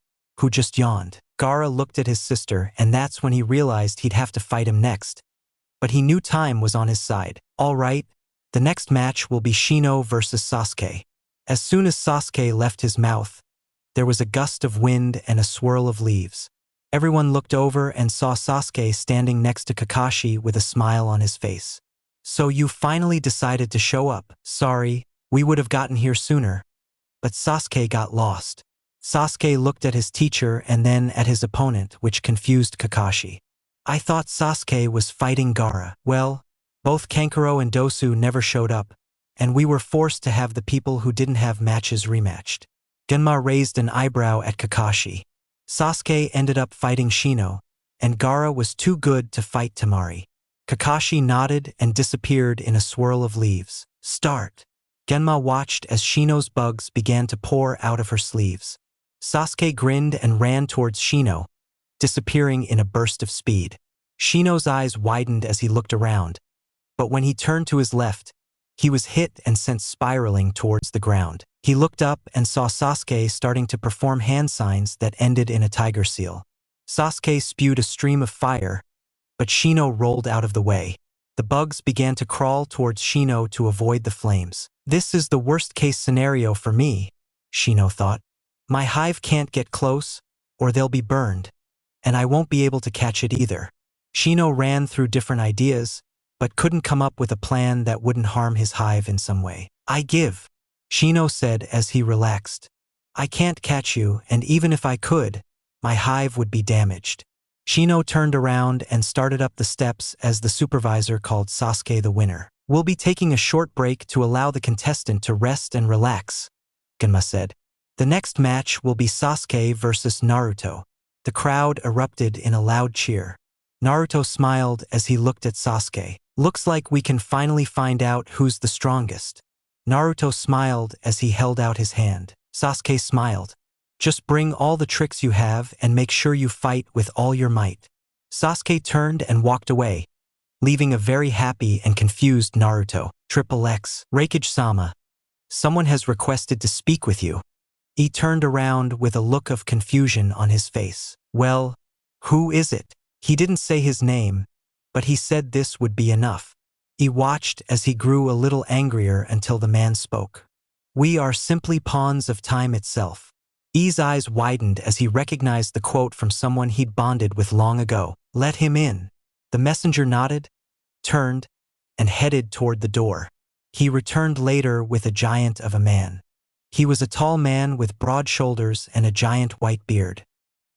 who just yawned. Gaara looked at his sister, and that's when he realized he'd have to fight him next. But he knew time was on his side. All right, the next match will be Shino versus Sasuke. As soon as Sasuke left his mouth, there was a gust of wind and a swirl of leaves. Everyone looked over and saw Sasuke standing next to Kakashi with a smile on his face. "So you finally decided to show up. Sorry, we would have gotten here sooner." But Sasuke got lost. Sasuke looked at his teacher and then at his opponent, which confused Kakashi. "I thought Sasuke was fighting Gaara." "Well, both Kankuro and Dosu never showed up, and we were forced to have the people who didn't have matches rematched." Genma raised an eyebrow at Kakashi. Sasuke ended up fighting Shino, and Gaara was too good to fight Temari. Kakashi nodded and disappeared in a swirl of leaves. "Start." Genma watched as Shino's bugs began to pour out of her sleeves. Sasuke grinned and ran towards Shino, disappearing in a burst of speed. Shino's eyes widened as he looked around, but when he turned to his left, he was hit and sent spiraling towards the ground. He looked up and saw Sasuke starting to perform hand signs that ended in a tiger seal. Sasuke spewed a stream of fire, but Shino rolled out of the way. The bugs began to crawl towards Shino to avoid the flames. "This is the worst-case scenario for me," Shino thought. "My hive can't get close, or they'll be burned, and I won't be able to catch it either." Shino ran through different ideas, but couldn't come up with a plan that wouldn't harm his hive in some way. "I give," Shino said as he relaxed. "I can't catch you, and even if I could, my hive would be damaged." Shino turned around and started up the steps as the supervisor called Sasuke the winner. "We'll be taking a short break to allow the contestant to rest and relax," Genma said. "The next match will be Sasuke versus Naruto." The crowd erupted in a loud cheer. Naruto smiled as he looked at Sasuke. "Looks like we can finally find out who's the strongest." Naruto smiled as he held out his hand. Sasuke smiled. "Just bring all the tricks you have and make sure you fight with all your might." Sasuke turned and walked away, leaving a very happy and confused Naruto. "XXX, Reikage-sama, someone has requested to speak with you." He turned around with a look of confusion on his face. "Well, who is it?" He didn't say his name, but he said this would be enough. He watched as he grew a little angrier until the man spoke. "We are simply pawns of time itself." E's eyes widened as he recognized the quote from someone he'd bonded with long ago. "Let him in." The messenger nodded, turned, and headed toward the door. He returned later with a giant of a man. He was a tall man with broad shoulders and a giant white beard.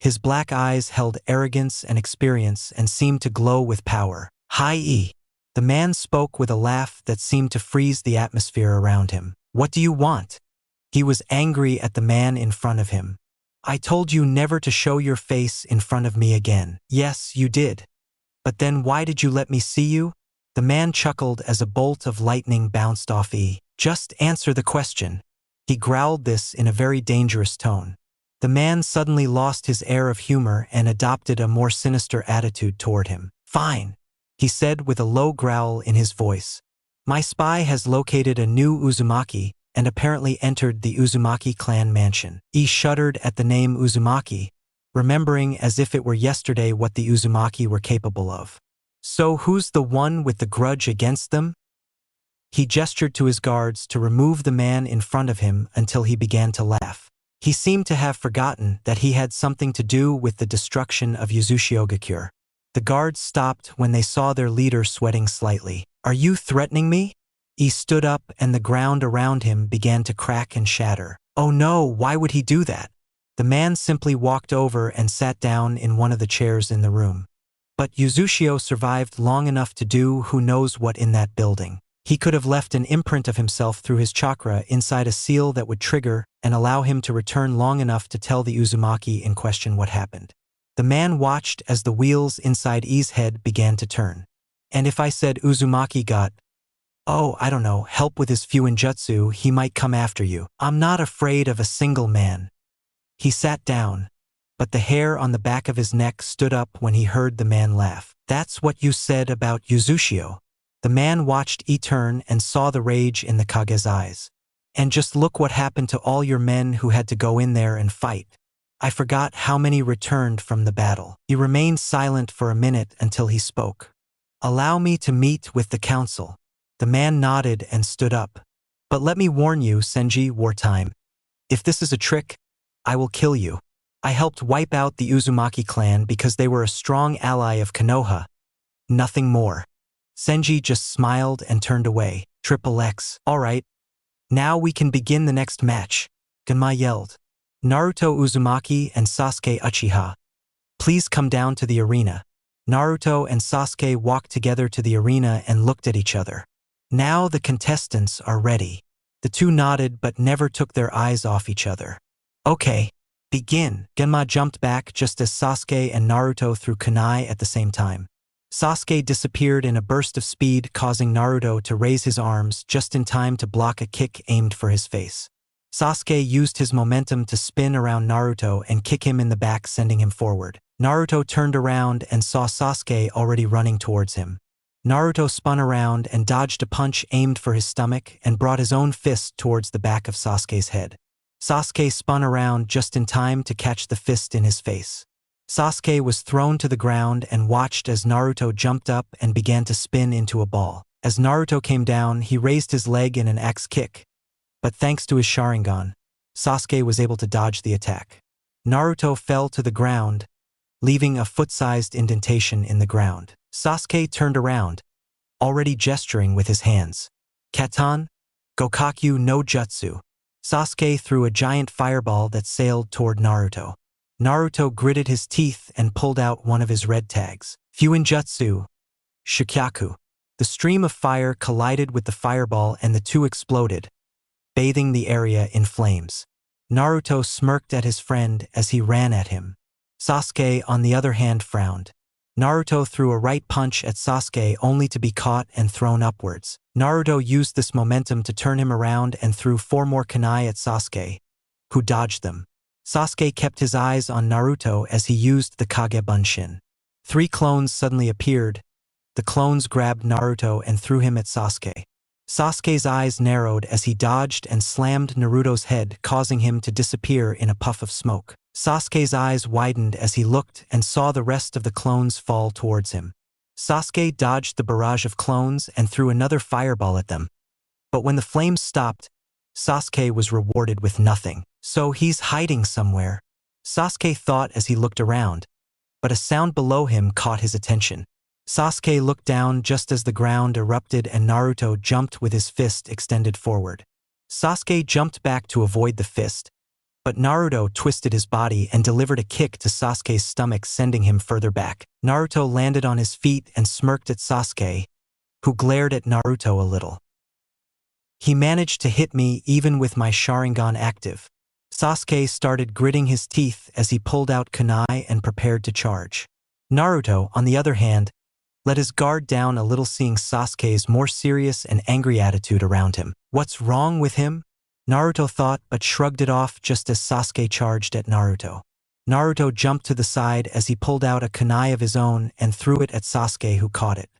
His black eyes held arrogance and experience and seemed to glow with power. "Hi E." The man spoke with a laugh that seemed to freeze the atmosphere around him. "What do you want?" He was angry at the man in front of him. "I told you never to show your face in front of me again." "Yes, you did. But then why did you let me see you? The man chuckled as a bolt of lightning bounced off E. Just answer the question. He growled this in a very dangerous tone. The man suddenly lost his air of humor and adopted a more sinister attitude toward him. Fine, he said with a low growl in his voice. My spy has located a new Uzumaki and apparently entered the Uzumaki clan mansion. E shuddered at the name Uzumaki, remembering as if it were yesterday what the Uzumaki were capable of. So who's the one with the grudge against them? He gestured to his guards to remove the man in front of him until he began to laugh. He seemed to have forgotten that he had something to do with the destruction of Yuzushiogakure. The guards stopped when they saw their leader sweating slightly. Are you threatening me? He stood up and the ground around him began to crack and shatter. Oh no, why would he do that? The man simply walked over and sat down in one of the chairs in the room. But Yuzushio survived long enough to do who knows what in that building. He could have left an imprint of himself through his chakra inside a seal that would trigger and allow him to return long enough to tell the Uzumaki in question what happened. The man watched as the wheels inside I's head began to turn. And if I said Uzumaki got, I don't know, help with his FUINJUTSU, he might come after you. I'm not afraid of a single man. He sat down, but the hair on the back of his neck stood up when he heard the man laugh. That's what you said about Yuzushio. The man watched E turn and saw the rage in the Kage's eyes. And just look what happened to all your men who had to go in there and fight. I forgot how many returned from the battle. He remained silent for a minute until he spoke. Allow me to meet with the council. The man nodded and stood up. But let me warn you, Senji, wartime. If this is a trick, I will kill you. I helped wipe out the Uzumaki clan because they were a strong ally of Konoha. Nothing more. Senji just smiled and turned away. XXX. All right. Now we can begin the next match. Ganma yelled. Naruto Uzumaki and Sasuke Uchiha. Please come down to the arena. Naruto and Sasuke walked together to the arena and looked at each other. Now the contestants are ready. The two nodded but never took their eyes off each other. Okay, begin. Genma jumped back just as Sasuke and Naruto threw kunai at the same time. Sasuke disappeared in a burst of speed, causing Naruto to raise his arms just in time to block a kick aimed for his face. Sasuke used his momentum to spin around Naruto and kick him in the back, sending him forward. Naruto turned around and saw Sasuke already running towards him. Naruto spun around and dodged a punch aimed for his stomach and brought his own fist towards the back of Sasuke's head. Sasuke spun around just in time to catch the fist in his face. Sasuke was thrown to the ground and watched as Naruto jumped up and began to spin into a ball. As Naruto came down, he raised his leg in an axe kick. But thanks to his Sharingan, Sasuke was able to dodge the attack. Naruto fell to the ground, leaving a foot-sized indentation in the ground. Sasuke turned around, already gesturing with his hands. Katan, Gokakyu no Jutsu. Sasuke threw a giant fireball that sailed toward Naruto. Naruto gritted his teeth and pulled out one of his red tags. FUINJUTSU, Shikyaku. The stream of fire collided with the fireball and the two exploded, bathing the area in flames. Naruto smirked at his friend as he ran at him. Sasuke, on the other hand, frowned. Naruto threw a right punch at Sasuke only to be caught and thrown upwards. Naruto used this momentum to turn him around and threw 4 more kunai at Sasuke, who dodged them. Sasuke kept his eyes on Naruto as he used the Kage Bunshin. 3 clones suddenly appeared. The clones grabbed Naruto and threw him at Sasuke. Sasuke's eyes narrowed as he dodged and slammed Naruto's head, causing him to disappear in a puff of smoke. Sasuke's eyes widened as he looked and saw the rest of the clones fall towards him. Sasuke dodged the barrage of clones and threw another fireball at them. But when the flames stopped, Sasuke was rewarded with nothing. So he's hiding somewhere, Sasuke thought as he looked around. But a sound below him caught his attention. Sasuke looked down just as the ground erupted and Naruto jumped with his fist extended forward. Sasuke jumped back to avoid the fist, but Naruto twisted his body and delivered a kick to Sasuke's stomach, sending him further back. Naruto landed on his feet and smirked at Sasuke, who glared at Naruto a little. He managed to hit me even with my Sharingan active. Sasuke started gritting his teeth as he pulled out kunai and prepared to charge. Naruto, on the other hand, let his guard down a little seeing Sasuke's more serious and angry attitude around him. What's wrong with him? Naruto thought, but shrugged it off just as Sasuke charged at Naruto. Naruto jumped to the side as he pulled out a kunai of his own and threw it at Sasuke, who caught it.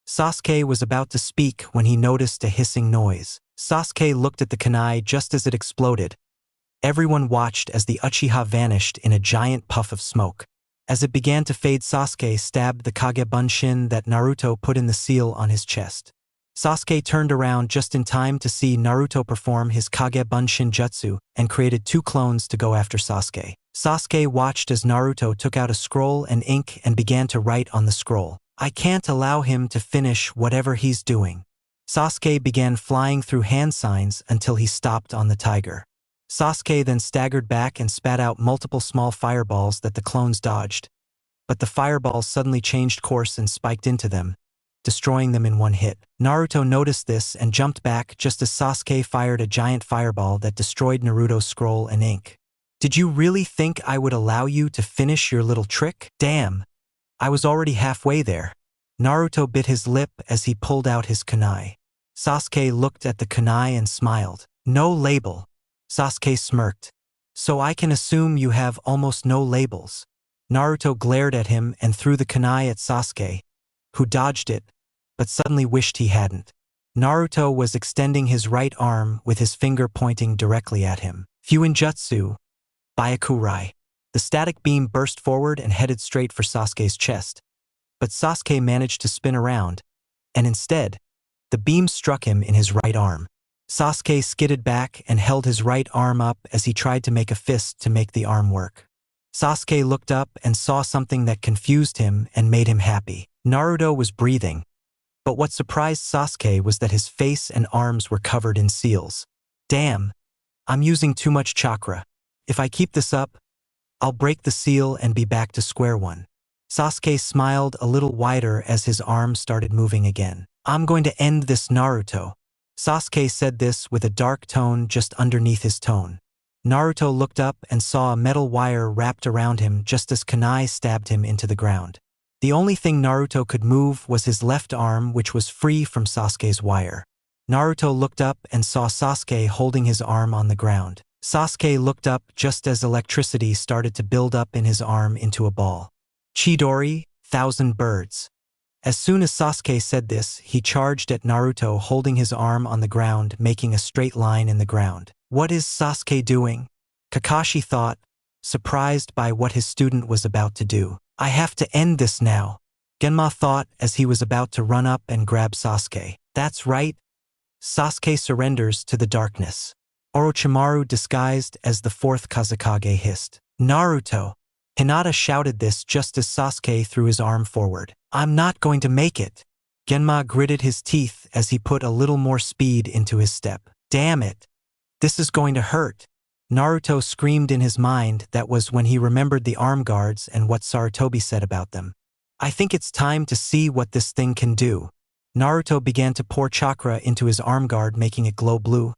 Sasuke was about to speak when he noticed a hissing noise. Sasuke looked at the kunai just as it exploded. Everyone watched as the Uchiha vanished in a giant puff of smoke. As it began to fade, Sasuke stabbed the Kagebunshin that Naruto put in the seal on his chest. Sasuke turned around just in time to see Naruto perform his Kagebunshin jutsu and created 2 clones to go after Sasuke. Sasuke watched as Naruto took out a scroll and ink and began to write on the scroll. I can't allow him to finish whatever he's doing. Sasuke began flying through hand signs until he stopped on the tiger. Sasuke then staggered back and spat out multiple small fireballs that the clones dodged. But the fireballs suddenly changed course and spiked into them, destroying them in one hit. Naruto noticed this and jumped back just as Sasuke fired a giant fireball that destroyed Naruto's scroll and ink. Did you really think I would allow you to finish your little trick? Damn, I was already halfway there. Naruto bit his lip as he pulled out his kunai. Sasuke looked at the kunai and smiled. No label. Sasuke smirked. So I can assume you have almost no labels. Naruto glared at him and threw the kunai at Sasuke, who dodged it, but suddenly wished he hadn't. Naruto was extending his right arm with his finger pointing directly at him. FUINJUTSU, Byakurai. The static beam burst forward and headed straight for Sasuke's chest, but Sasuke managed to spin around, and instead, the beam struck him in his right arm. Sasuke skidded back and held his right arm up as he tried to make a fist to make the arm work. Sasuke looked up and saw something that confused him and made him happy. Naruto was breathing, but what surprised Sasuke was that his face and arms were covered in seals. Damn, I'm using too much chakra. If I keep this up, I'll break the seal and be back to square one. Sasuke smiled a little wider as his arm started moving again. I'm going to end this, Naruto. Sasuke said this with a dark tone just underneath his tone. Naruto looked up and saw a metal wire wrapped around him just as kunai stabbed him into the ground. The only thing Naruto could move was his left arm, which was free from Sasuke's wire. Naruto looked up and saw Sasuke holding his arm on the ground. Sasuke looked up just as electricity started to build up in his arm into a ball. Chidori, 1,000 birds. As soon as Sasuke said this, he charged at Naruto holding his arm on the ground, making a straight line in the ground. What is Sasuke doing? Kakashi thought, surprised by what his student was about to do. I have to end this now, Genma thought as he was about to run up and grab Sasuke. That's right. Sasuke surrenders to the darkness. Orochimaru, disguised as the 4th Kazekage, hissed. Naruto. Hinata shouted this just as Sasuke threw his arm forward. I'm not going to make it. Genma gritted his teeth as he put a little more speed into his step. Damn it. This is going to hurt. Naruto screamed in his mind. That was when he remembered the arm guards and what Sarutobi said about them. I think it's time to see what this thing can do. Naruto began to pour chakra into his arm guard, making it glow blue.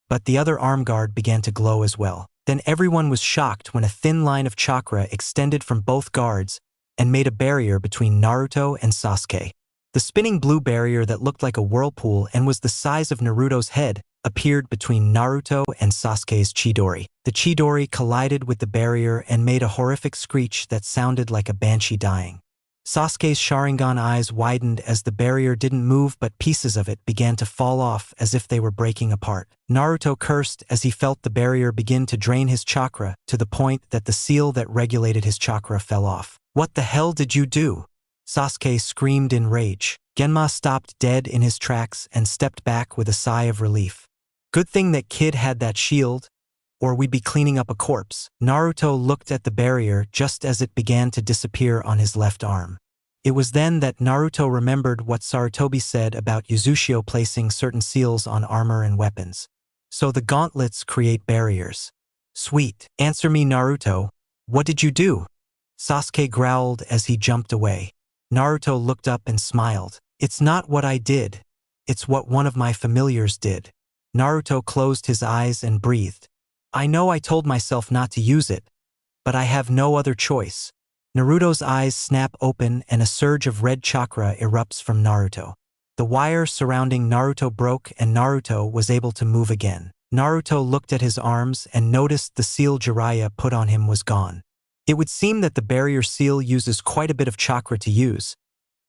But the other arm guard began to glow as well. Then everyone was shocked when a thin line of chakra extended from both guards and made a barrier between Naruto and Sasuke. The spinning blue barrier that looked like a whirlpool and was the size of Naruto's head appeared between Naruto and Sasuke's Chidori. The Chidori collided with the barrier and made a horrific screech that sounded like a banshee dying. Sasuke's Sharingan eyes widened as the barrier didn't move, but pieces of it began to fall off as if they were breaking apart. Naruto cursed as he felt the barrier begin to drain his chakra to the point that the seal that regulated his chakra fell off. What the hell did you do? Sasuke screamed in rage. Genma stopped dead in his tracks and stepped back with a sigh of relief. Good thing that kid had that shield, or we'd be cleaning up a corpse. Naruto looked at the barrier just as it began to disappear on his left arm. It was then that Naruto remembered what Sarutobi said about Uzushio placing certain seals on armor and weapons. So the gauntlets create barriers. Sweet. Answer me, Naruto. What did you do? Sasuke growled as he jumped away. Naruto looked up and smiled. It's not what I did. It's what one of my familiars did. Naruto closed his eyes and breathed. I know I told myself not to use it, but I have no other choice. Naruto's eyes snap open and a surge of red chakra erupts from Naruto. The wire surrounding Naruto broke and Naruto was able to move again. Naruto looked at his arms and noticed the seal Jiraiya put on him was gone. It would seem that the barrier seal uses quite a bit of chakra to use,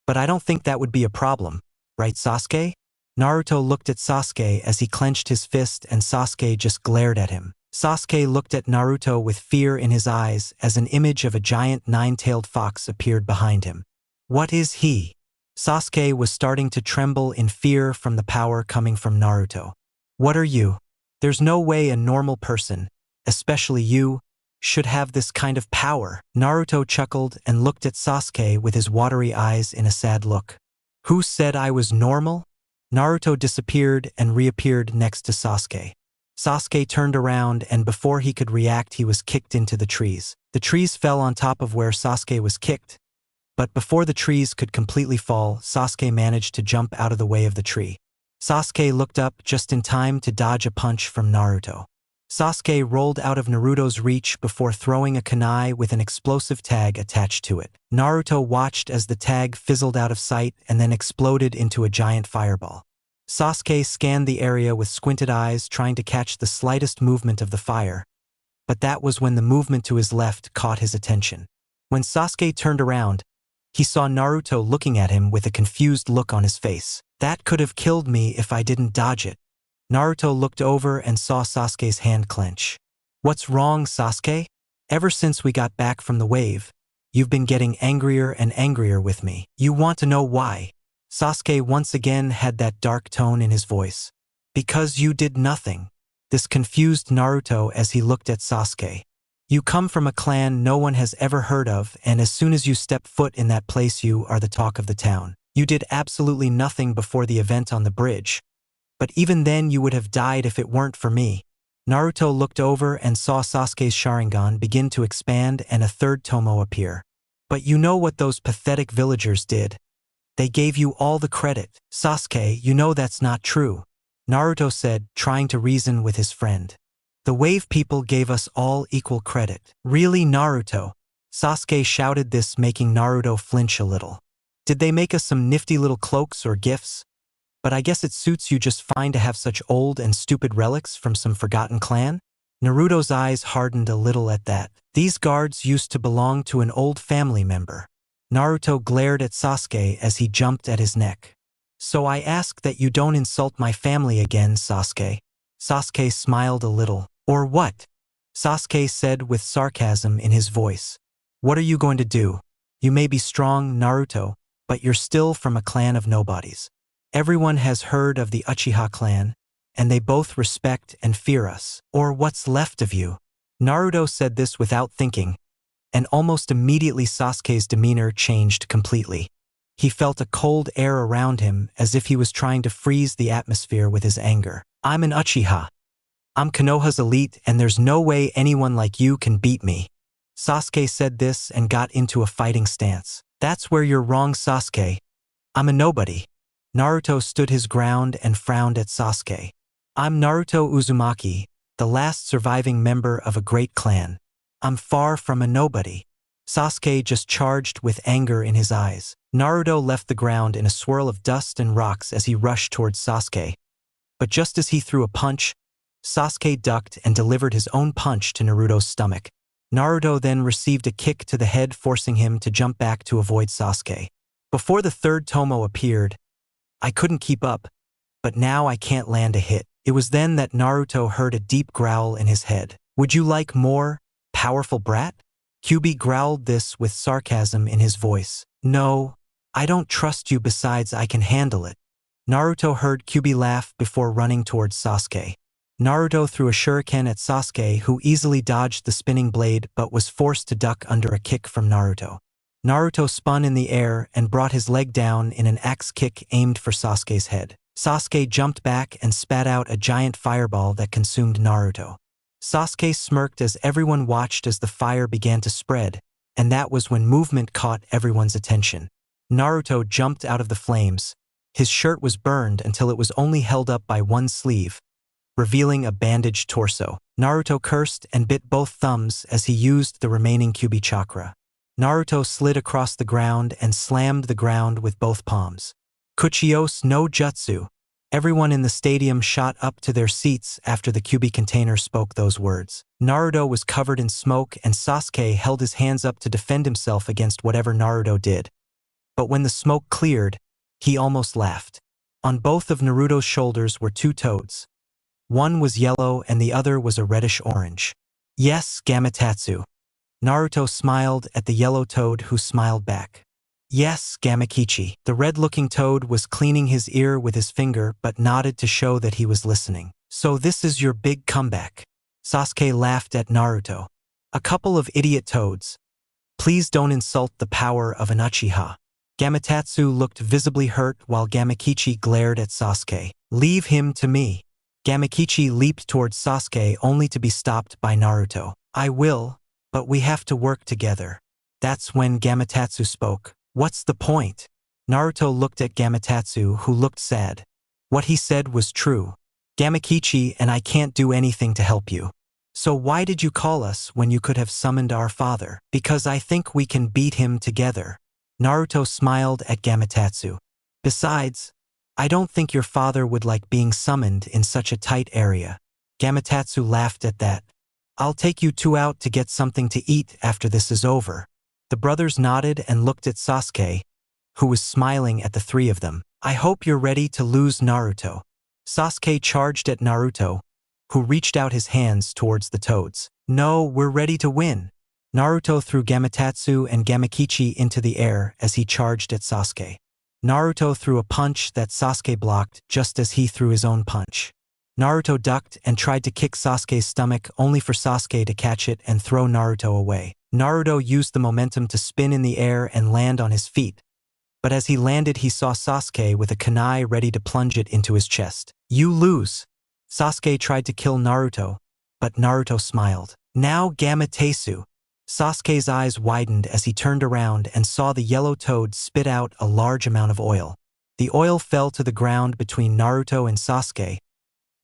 but I don't think that would be a problem, right Sasuke? Naruto looked at Sasuke as he clenched his fist and Sasuke just glared at him. Sasuke looked at Naruto with fear in his eyes as an image of a giant nine-tailed fox appeared behind him. What is he? Sasuke was starting to tremble in fear from the power coming from Naruto. What are you? There's no way a normal person, especially you, should have this kind of power. Naruto chuckled and looked at Sasuke with his watery eyes in a sad look. Who said I was normal? Naruto disappeared and reappeared next to Sasuke. Sasuke turned around and before he could react he was kicked into the trees. The trees fell on top of where Sasuke was kicked, but before the trees could completely fall, Sasuke managed to jump out of the way of the tree. Sasuke looked up just in time to dodge a punch from Naruto. Sasuke rolled out of Naruto's reach before throwing a kunai with an explosive tag attached to it. Naruto watched as the tag fizzled out of sight and then exploded into a giant fireball. Sasuke scanned the area with squinted eyes trying to catch the slightest movement of the fire, but that was when the movement to his left caught his attention. When Sasuke turned around, he saw Naruto looking at him with a confused look on his face. That could have killed me if I didn't dodge it. Naruto looked over and saw Sasuke's hand clench. What's wrong, Sasuke? Ever since we got back from the wave, you've been getting angrier and angrier with me. You want to know why? Sasuke once again had that dark tone in his voice. Because you did nothing. This confused Naruto as he looked at Sasuke. You come from a clan no one has ever heard of, and as soon as you step foot in that place you are the talk of the town. You did absolutely nothing before the event on the bridge. But even then you would have died if it weren't for me. Naruto looked over and saw Sasuke's Sharingan begin to expand and a third tomo appear. But you know what those pathetic villagers did? They gave you all the credit. Sasuke, you know that's not true. Naruto said, trying to reason with his friend. The wave people gave us all equal credit. Really, Naruto? Sasuke shouted this, making Naruto flinch a little. Did they make us some nifty little cloaks or gifts? But I guess it suits you just fine to have such old and stupid relics from some forgotten clan? Naruto's eyes hardened a little at that. These guards used to belong to an old family member. Naruto glared at Sasuke as he jumped at his neck. So I ask that you don't insult my family again, Sasuke. Sasuke smiled a little. Or what? Sasuke said with sarcasm in his voice. What are you going to do? You may be strong, Naruto, but you're still from a clan of nobodies. Everyone has heard of the Uchiha clan, and they both respect and fear us. Or what's left of you? Naruto said this without thinking, and almost immediately Sasuke's demeanor changed completely. He felt a cold air around him as if he was trying to freeze the atmosphere with his anger. I'm an Uchiha. I'm Konoha's elite and there's no way anyone like you can beat me. Sasuke said this and got into a fighting stance. That's where you're wrong, Sasuke. I'm a nobody. Naruto stood his ground and frowned at Sasuke. I'm Naruto Uzumaki, the last surviving member of a great clan. I'm far from a nobody. Sasuke just charged with anger in his eyes. Naruto left the ground in a swirl of dust and rocks as he rushed towards Sasuke. But just as he threw a punch, Sasuke ducked and delivered his own punch to Naruto's stomach. Naruto then received a kick to the head, forcing him to jump back to avoid Sasuke. Before the third tomo appeared, I couldn't keep up, but now I can't land a hit. It was then that Naruto heard a deep growl in his head. Would you like more, powerful brat? Kyuubi growled this with sarcasm in his voice. No, I don't trust you, besides I can handle it. Naruto heard Kyuubi laugh before running towards Sasuke. Naruto threw a shuriken at Sasuke, who easily dodged the spinning blade but was forced to duck under a kick from Naruto. Naruto spun in the air and brought his leg down in an axe kick aimed for Sasuke's head. Sasuke jumped back and spat out a giant fireball that consumed Naruto. Sasuke smirked as everyone watched as the fire began to spread, and that was when movement caught everyone's attention. Naruto jumped out of the flames. His shirt was burned until it was only held up by one sleeve, revealing a bandaged torso. Naruto cursed and bit both thumbs as he used the remaining Kyuubi chakra. Naruto slid across the ground and slammed the ground with both palms. Kuchios no Jutsu. Everyone in the stadium shot up to their seats after the Kyuubi container spoke those words. Naruto was covered in smoke and Sasuke held his hands up to defend himself against whatever Naruto did. But when the smoke cleared, he almost laughed. On both of Naruto's shoulders were two toads. One was yellow and the other was a reddish-orange. Yes, Gamatsu. Naruto smiled at the yellow toad who smiled back. Yes, Gamakichi. The red-looking toad was cleaning his ear with his finger but nodded to show that he was listening. So this is your big comeback. Sasuke laughed at Naruto. A couple of idiot toads. Please don't insult the power of an Uchiha. Gamatsu looked visibly hurt while Gamakichi glared at Sasuke. Leave him to me. Gamakichi leaped towards Sasuke only to be stopped by Naruto. I will, but we have to work together. That's when Gamatsu spoke. What's the point? Naruto looked at Gamatsu, who looked sad. What he said was true. Gamakichi and I can't do anything to help you. So why did you call us when you could have summoned our father? Because I think we can beat him together. Naruto smiled at Gamatsu. Besides, I don't think your father would like being summoned in such a tight area. Gamatsu laughed at that. I'll take you two out to get something to eat after this is over. The brothers nodded and looked at Sasuke, who was smiling at the three of them. I hope you're ready to lose, Naruto. Sasuke charged at Naruto, who reached out his hands towards the toads. No, we're ready to win. Naruto threw Gamatsu and Gamakichi into the air as he charged at Sasuke. Naruto threw a punch that Sasuke blocked just as he threw his own punch. Naruto ducked and tried to kick Sasuke's stomach only for Sasuke to catch it and throw Naruto away. Naruto used the momentum to spin in the air and land on his feet. But as he landed, he saw Sasuke with a kunai ready to plunge it into his chest. You lose. Sasuke tried to kill Naruto, but Naruto smiled. Now Gamatsu. Sasuke's eyes widened as he turned around and saw the yellow toad spit out a large amount of oil. The oil fell to the ground between Naruto and Sasuke,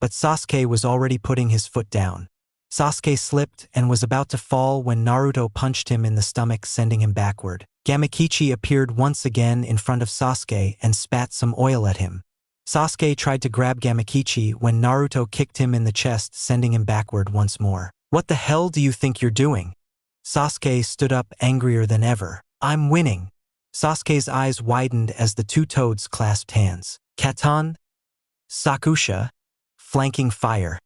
but Sasuke was already putting his foot down. Sasuke slipped and was about to fall when Naruto punched him in the stomach, sending him backward. Gamakichi appeared once again in front of Sasuke and spat some oil at him. Sasuke tried to grab Gamakichi when Naruto kicked him in the chest, sending him backward once more. What the hell do you think you're doing? Sasuke stood up angrier than ever. I'm winning. Sasuke's eyes widened as the two toads clasped hands. Katan, Sakusha, flanking fire.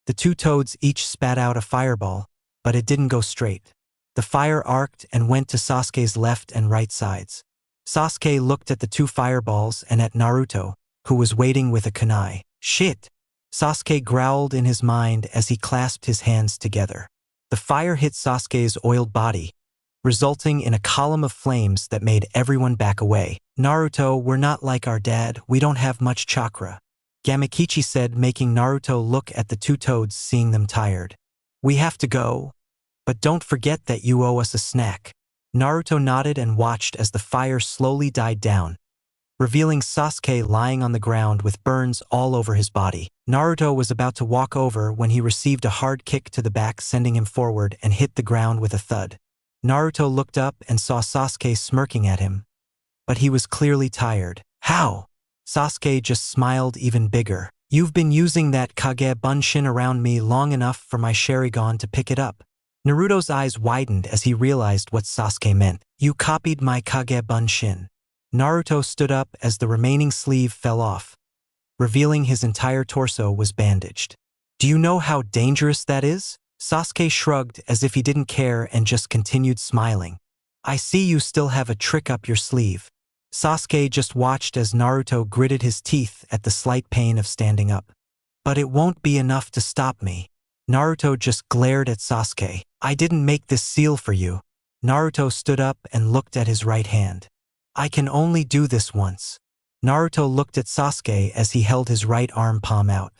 The two toads each spat out a fireball, but it didn't go straight. The fire arced and went to Sasuke's left and right sides. Sasuke looked at the two fireballs and at Naruto, who was waiting with a kunai. Shit! Sasuke growled in his mind as he clasped his hands together. The fire hit Sasuke's oiled body, resulting in a column of flames that made everyone back away. Naruto, we're not like our dad, we don't have much chakra. Gamakichi said, making Naruto look at the two toads, seeing them tired. We have to go, but don't forget that you owe us a snack. Naruto nodded and watched as the fire slowly died down, revealing Sasuke lying on the ground with burns all over his body. Naruto was about to walk over when he received a hard kick to the back, sending him forward and hit the ground with a thud. Naruto looked up and saw Sasuke smirking at him, but he was clearly tired. How? Sasuke just smiled even bigger. You've been using that Kage Bunshin around me long enough for my Sharingan to pick it up. Naruto's eyes widened as he realized what Sasuke meant. You copied my Kage Bunshin. Naruto stood up as the remaining sleeve fell off, revealing his entire torso was bandaged. Do you know how dangerous that is? Sasuke shrugged as if he didn't care and just continued smiling. I see you still have a trick up your sleeve. Sasuke just watched as Naruto gritted his teeth at the slight pain of standing up. But it won't be enough to stop me. Naruto just glared at Sasuke. I didn't make this seal for you. Naruto stood up and looked at his right hand. I can only do this once. Naruto looked at Sasuke as he held his right arm palm out.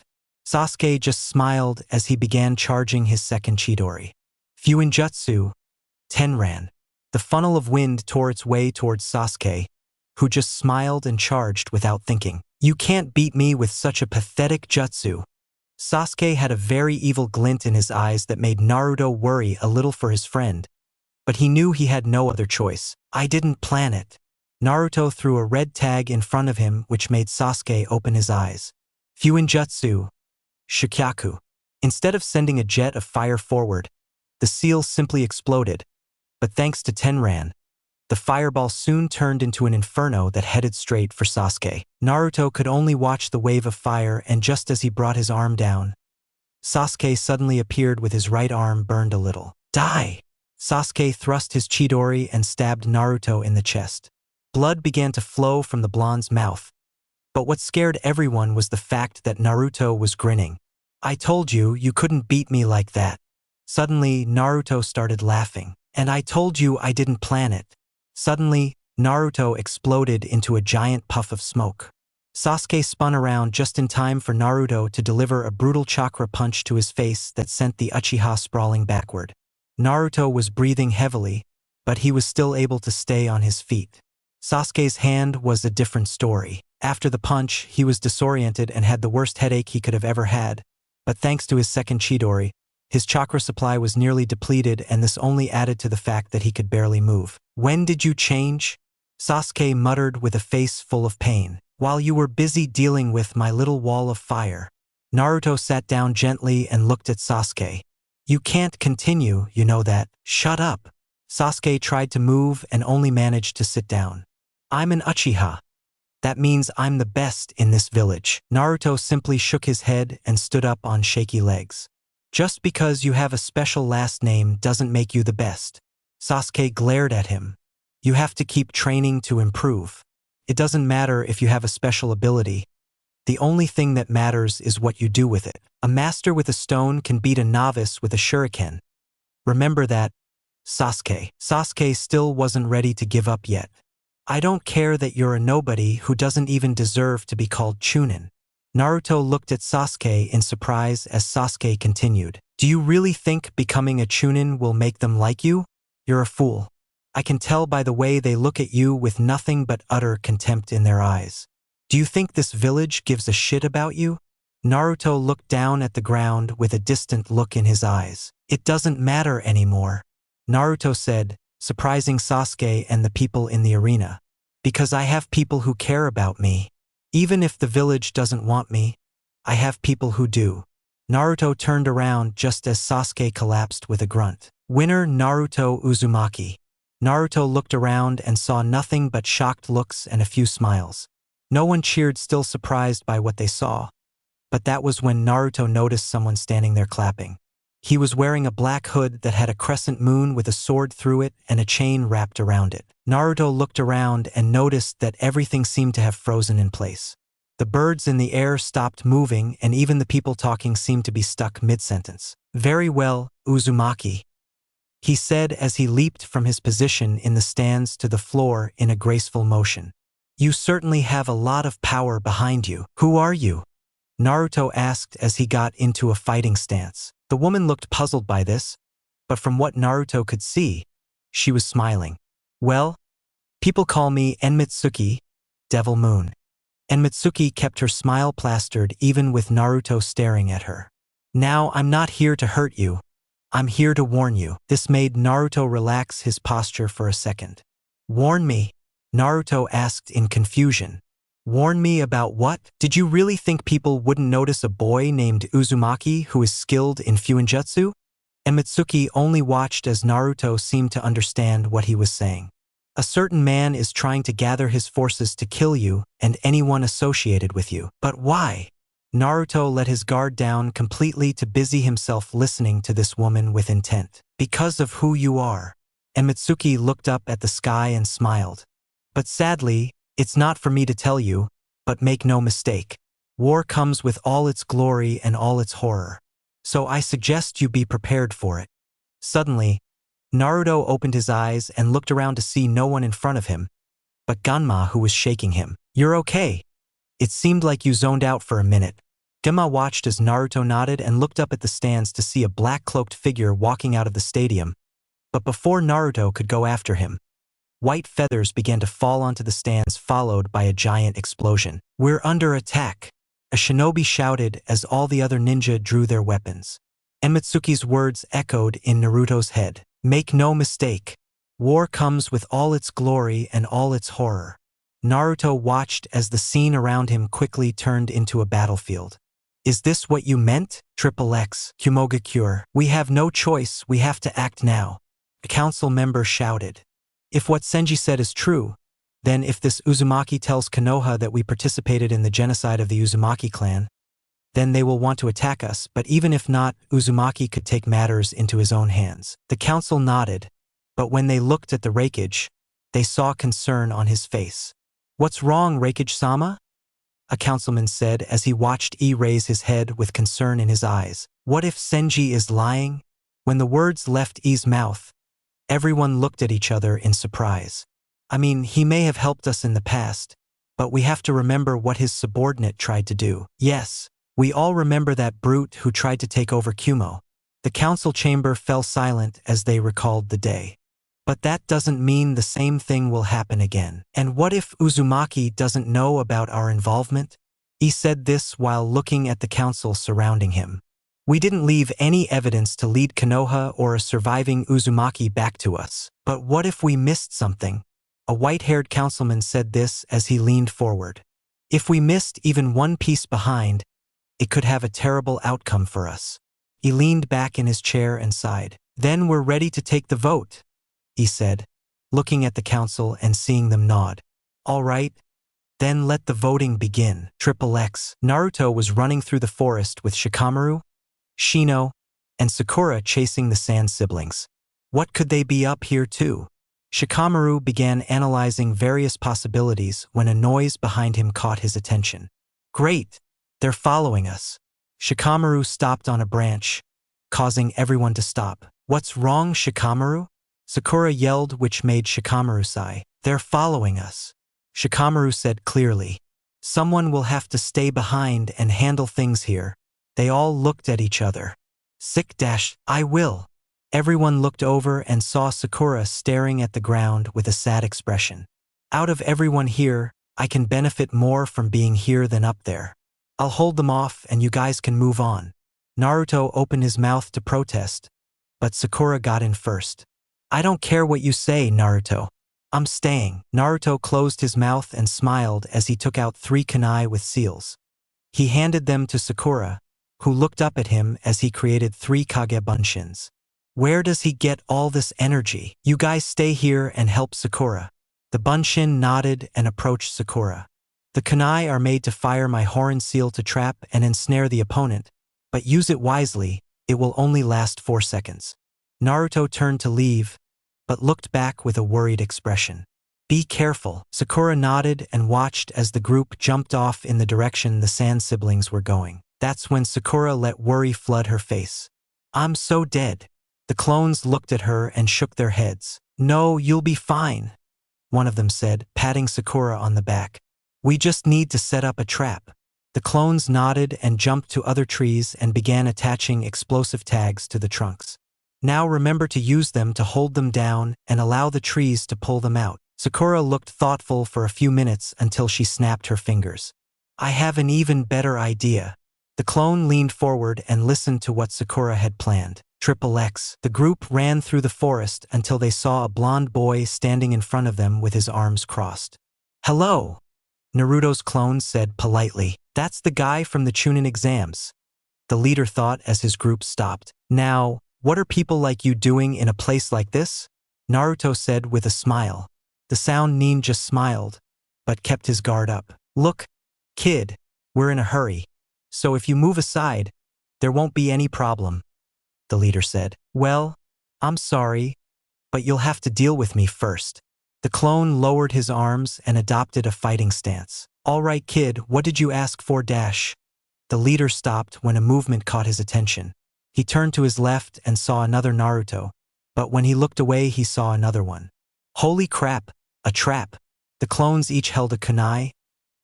Sasuke just smiled as he began charging his second Chidori. FUINJUTSU, Tenran. The funnel of wind tore its way towards Sasuke, who just smiled and charged without thinking. You can't beat me with such a pathetic jutsu. Sasuke had a very evil glint in his eyes that made Naruto worry a little for his friend, but he knew he had no other choice. I didn't plan it. Naruto threw a red tag in front of him which made Sasuke open his eyes. FUINJUTSU, Shikyaku. Instead of sending a jet of fire forward, the seal simply exploded, but thanks to Tenran, the fireball soon turned into an inferno that headed straight for Sasuke. Naruto could only watch the wave of fire, and just as he brought his arm down, Sasuke suddenly appeared with his right arm burned a little. Die! Sasuke thrust his Chidori and stabbed Naruto in the chest. Blood began to flow from the blonde's mouth, but what scared everyone was the fact that Naruto was grinning. I told you, you couldn't beat me like that. Suddenly, Naruto started laughing. And I told you I didn't plan it. Suddenly, Naruto exploded into a giant puff of smoke. Sasuke spun around just in time for Naruto to deliver a brutal chakra punch to his face that sent the Uchiha sprawling backward. Naruto was breathing heavily, but he was still able to stay on his feet. Sasuke's hand was a different story. After the punch, he was disoriented and had the worst headache he could have ever had, but thanks to his second Chidori, his chakra supply was nearly depleted, and this only added to the fact that he could barely move. When did you change? Sasuke muttered with a face full of pain. While you were busy dealing with my little wall of fire. Naruto sat down gently and looked at Sasuke. You can't continue, you know that. Shut up. Sasuke tried to move and only managed to sit down. I'm an Uchiha. That means I'm the best in this village. Naruto simply shook his head and stood up on shaky legs. Just because you have a special last name doesn't make you the best. Sasuke glared at him. You have to keep training to improve. It doesn't matter if you have a special ability. The only thing that matters is what you do with it. A master with a stone can beat a novice with a shuriken. Remember that, Sasuke. Sasuke still wasn't ready to give up yet. I don't care that you're a nobody who doesn't even deserve to be called Chunin. Naruto looked at Sasuke in surprise as Sasuke continued. Do you really think becoming a Chunin will make them like you? You're a fool. I can tell by the way they look at you with nothing but utter contempt in their eyes. Do you think this village gives a shit about you? Naruto looked down at the ground with a distant look in his eyes. It doesn't matter anymore, Naruto said, surprising Sasuke and the people in the arena. Because I have people who care about me. Even if the village doesn't want me, I have people who do. Naruto turned around just as Sasuke collapsed with a grunt. Winner Naruto Uzumaki. Naruto looked around and saw nothing but shocked looks and a few smiles. No one cheered, still surprised by what they saw. But that was when Naruto noticed someone standing there clapping. He was wearing a black hood that had a crescent moon with a sword through it and a chain wrapped around it. Naruto looked around and noticed that everything seemed to have frozen in place. The birds in the air stopped moving, and even the people talking seemed to be stuck mid-sentence. Very well, Uzumaki, he said as he leaped from his position in the stands to the floor in a graceful motion. You certainly have a lot of power behind you. Who are you? Naruto asked as he got into a fighting stance. The woman looked puzzled by this, but from what Naruto could see, she was smiling. Well, people call me Enmitsuki, Devil Moon. Enmitsuki kept her smile plastered even with Naruto staring at her. Now I'm not here to hurt you. I'm here to warn you. This made Naruto relax his posture for a second. Warn me? Naruto asked in confusion. Warn me about what? Did you really think people wouldn't notice a boy named Uzumaki who is skilled in FUINJUTSU? Enmitsuki only watched as Naruto seemed to understand what he was saying. A certain man is trying to gather his forces to kill you and anyone associated with you. But why? Naruto let his guard down completely to busy himself listening to this woman with intent. Because of who you are. Enmitsuki looked up at the sky and smiled. But sadly, it's not for me to tell you, but make no mistake. War comes with all its glory and all its horror. So I suggest you be prepared for it. Suddenly, Naruto opened his eyes and looked around to see no one in front of him, but Ganma, who was shaking him. You're okay. It seemed like you zoned out for a minute. Ganma watched as Naruto nodded and looked up at the stands to see a black-cloaked figure walking out of the stadium. But before Naruto could go after him, white feathers began to fall onto the stands, followed by a giant explosion. We're under attack, a shinobi shouted as all the other ninja drew their weapons. Enmitsuki's words echoed in Naruto's head. Make no mistake. War comes with all its glory and all its horror. Naruto watched as the scene around him quickly turned into a battlefield. Is this what you meant? XXX, Hyuga. We have no choice, we have to act now. A council member shouted. If what Senji said is true, then if this Uzumaki tells Konoha that we participated in the genocide of the Uzumaki clan, then they will want to attack us, but even if not, Uzumaki could take matters into his own hands. The council nodded, but when they looked at the Raikage, they saw concern on his face. What's wrong, Raikage-sama? A councilman said as he watched raise his head with concern in his eyes. What if Senji is lying? When the words left I's mouth, everyone looked at each other in surprise. I mean, he may have helped us in the past, but we have to remember what his subordinate tried to do. Yes, we all remember that brute who tried to take over Kumo. The council chamber fell silent as they recalled the day. But that doesn't mean the same thing will happen again. And what if Uzumaki doesn't know about our involvement? He said this while looking at the council surrounding him. We didn't leave any evidence to lead Konoha or a surviving Uzumaki back to us. But what if we missed something? A white-haired councilman said this as he leaned forward. If we missed even one piece behind, it could have a terrible outcome for us. He leaned back in his chair and sighed. Then we're ready to take the vote, he said, looking at the council and seeing them nod. All right, then let the voting begin. XXX. Naruto was running through the forest with Shikamaru, Shino, and Sakura chasing the Sand siblings. What could they be up here to? Shikamaru began analyzing various possibilities when a noise behind him caught his attention. Great, they're following us. Shikamaru stopped on a branch, causing everyone to stop. What's wrong, Shikamaru? Sakura yelled, which made Shikamaru sigh. They're following us. Shikamaru said clearly. Someone will have to stay behind and handle things here. They all looked at each other. I will. Everyone looked over and saw Sakura staring at the ground with a sad expression. Out of everyone here, I can benefit more from being here than up there. I'll hold them off and you guys can move on. Naruto opened his mouth to protest, but Sakura got in first. I don't care what you say, Naruto. I'm staying. Naruto closed his mouth and smiled as he took out 3 kunai with seals. He handed them to Sakura, who looked up at him as he created 3 kage bunshins. Where does he get all this energy? You guys stay here and help Sakura. The bunshin nodded and approached Sakura. The kunai are made to fire my horn seal to trap and ensnare the opponent, but use it wisely, it will only last 4 seconds. Naruto turned to leave, but looked back with a worried expression. Be careful. Sakura nodded and watched as the group jumped off in the direction the Sand siblings were going. That's when Sakura let worry flood her face. I'm so dead. The clones looked at her and shook their heads. No, you'll be fine, one of them said, patting Sakura on the back. We just need to set up a trap. The clones nodded and jumped to other trees and began attaching explosive tags to the trunks. Now remember to use them to hold them down and allow the trees to pull them out. Sakura looked thoughtful for a few minutes until she snapped her fingers. I have an even better idea. The clone leaned forward and listened to what Sakura had planned. XXX. The group ran through the forest until they saw a blonde boy standing in front of them with his arms crossed. Hello, Naruto's clone said politely. That's the guy from the Chunin exams, the leader thought as his group stopped. Now, what are people like you doing in a place like this? Naruto said with a smile. The sound ninja smiled, but kept his guard up. Look, kid, we're in a hurry, so if you move aside, there won't be any problem, the leader said. Well, I'm sorry, but you'll have to deal with me first. The clone lowered his arms and adopted a fighting stance. All right, kid, what did you ask for? The leader stopped when a movement caught his attention. He turned to his left and saw another Naruto, but when he looked away he saw another one. Holy crap, a trap. The clones each held a kunai,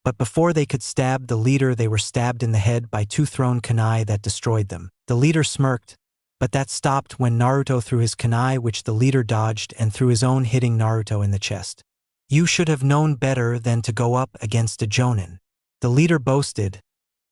but before they could stab the leader they were stabbed in the head by 2 thrown kunai that destroyed them. The leader smirked, but that stopped when Naruto threw his kunai, which the leader dodged and threw his own, hitting Naruto in the chest. You should have known better than to go up against a jonin, the leader boasted,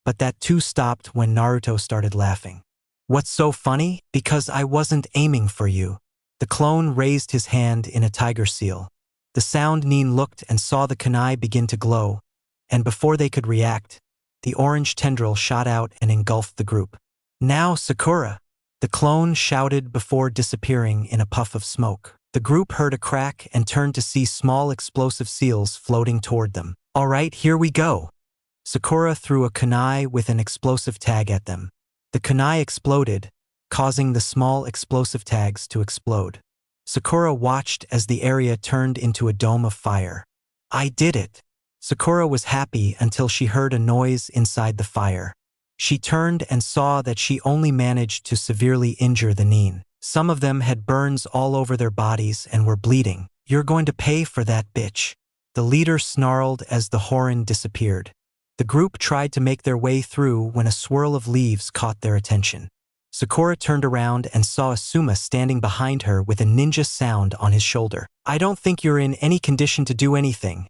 but that too stopped when Naruto started laughing. What's so funny? Because I wasn't aiming for you. The The clone raised his hand in a tiger seal. The sound Nin looked and saw the kunai begin to glow, and before they could react, the orange tendril shot out and engulfed the group. "Now, Sakura!" the clone shouted before disappearing in a puff of smoke. The group heard a crack and turned to see small explosive seals floating toward them. "All right, here we go." Sakura threw a kunai with an explosive tag at them. The kunai exploded, causing the small explosive tags to explode. Sakura watched as the area turned into a dome of fire. "I did it!" Sakura was happy until she heard a noise inside the fire. She turned and saw that she only managed to severely injure the Nin. Some of them had burns all over their bodies and were bleeding. "You're going to pay for that, bitch." The leader snarled as the Horin disappeared. The group tried to make their way through when a swirl of leaves caught their attention. Sakura turned around and saw Asuma standing behind her with a ninja sound on his shoulder. "I don't think you're in any condition to do anything,"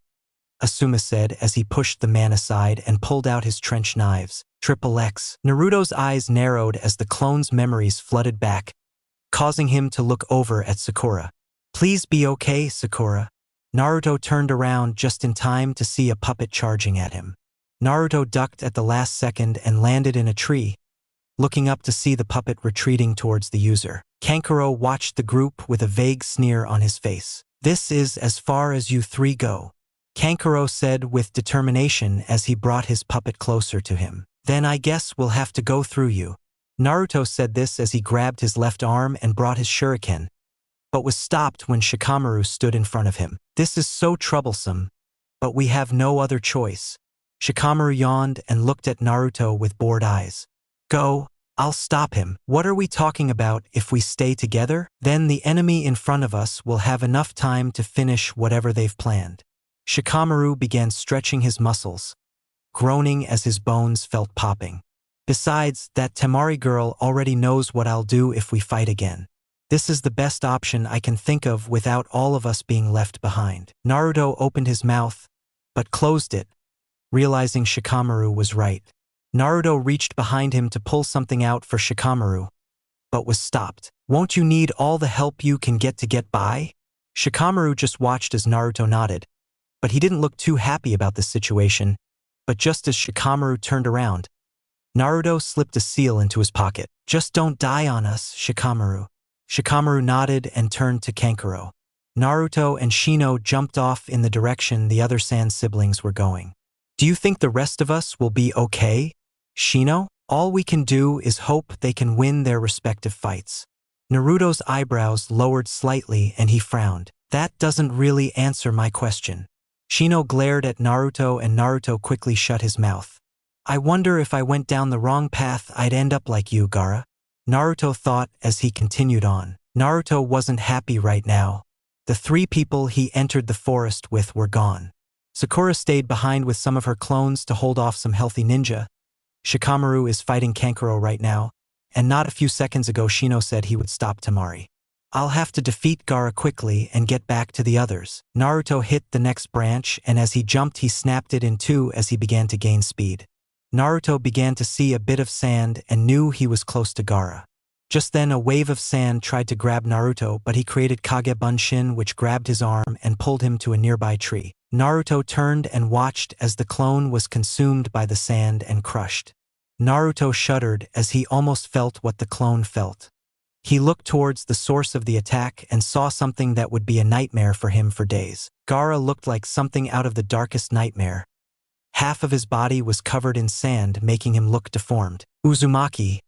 Asuma said as he pushed the man aside and pulled out his trench knives. XXX. Naruto's eyes narrowed as the clone's memories flooded back, causing him to look over at Sakura. "Please be okay, Sakura." Naruto turned around just in time to see a puppet charging at him. Naruto ducked at the last second and landed in a tree, looking up to see the puppet retreating towards the user. Kankuro watched the group with a vague sneer on his face. "This is as far as you three go," Kankuro said with determination as he brought his puppet closer to him. "Then I guess we'll have to go through you." Naruto said this as he grabbed his left arm and brought his shuriken, but was stopped when Shikamaru stood in front of him. "This is so troublesome, but we have no other choice." Shikamaru yawned and looked at Naruto with bored eyes. "Go, I'll stop him." "What are we talking about if we stay together? Then the enemy in front of us will have enough time to finish whatever they've planned." Shikamaru began stretching his muscles, groaning as his bones felt popping. "Besides, that Temari girl already knows what I'll do if we fight again. This is the best option I can think of without all of us being left behind." Naruto opened his mouth, but closed it, realizing Shikamaru was right. Naruto reached behind him to pull something out for Shikamaru, but was stopped. "Won't you need all the help you can get to get by?" Shikamaru just watched as Naruto nodded, but he didn't look too happy about this situation. But just as Shikamaru turned around, Naruto slipped a seal into his pocket. "Just don't die on us, Shikamaru." Shikamaru nodded and turned to Kankuro. Naruto and Shino jumped off in the direction the other Sand siblings were going. "Do you think the rest of us will be okay, Shino?" "All we can do is hope they can win their respective fights." Naruto's eyebrows lowered slightly and he frowned. "That doesn't really answer my question." Shino glared at Naruto and Naruto quickly shut his mouth. "I wonder if I went down the wrong path I'd end up like you, Gaara," Naruto thought as he continued on. Naruto wasn't happy right now. The three people he entered the forest with were gone. Sakura stayed behind with some of her clones to hold off some healthy ninja. Shikamaru is fighting Kankuro right now, and not a few seconds ago Shino said he would stop Temari. "I'll have to defeat Gaara quickly and get back to the others." Naruto hit the next branch, and as he jumped he snapped it in two as he began to gain speed. Naruto began to see a bit of sand and knew he was close to Gaara. Just then a wave of sand tried to grab Naruto, but he created Kage Bunshin, which grabbed his arm and pulled him to a nearby tree. Naruto turned and watched as the clone was consumed by the sand and crushed. Naruto shuddered as he almost felt what the clone felt. He looked towards the source of the attack and saw something that would be a nightmare for him for days. Gaara looked like something out of the darkest nightmare. Half of his body was covered in sand, making him look deformed. "Uzumaki,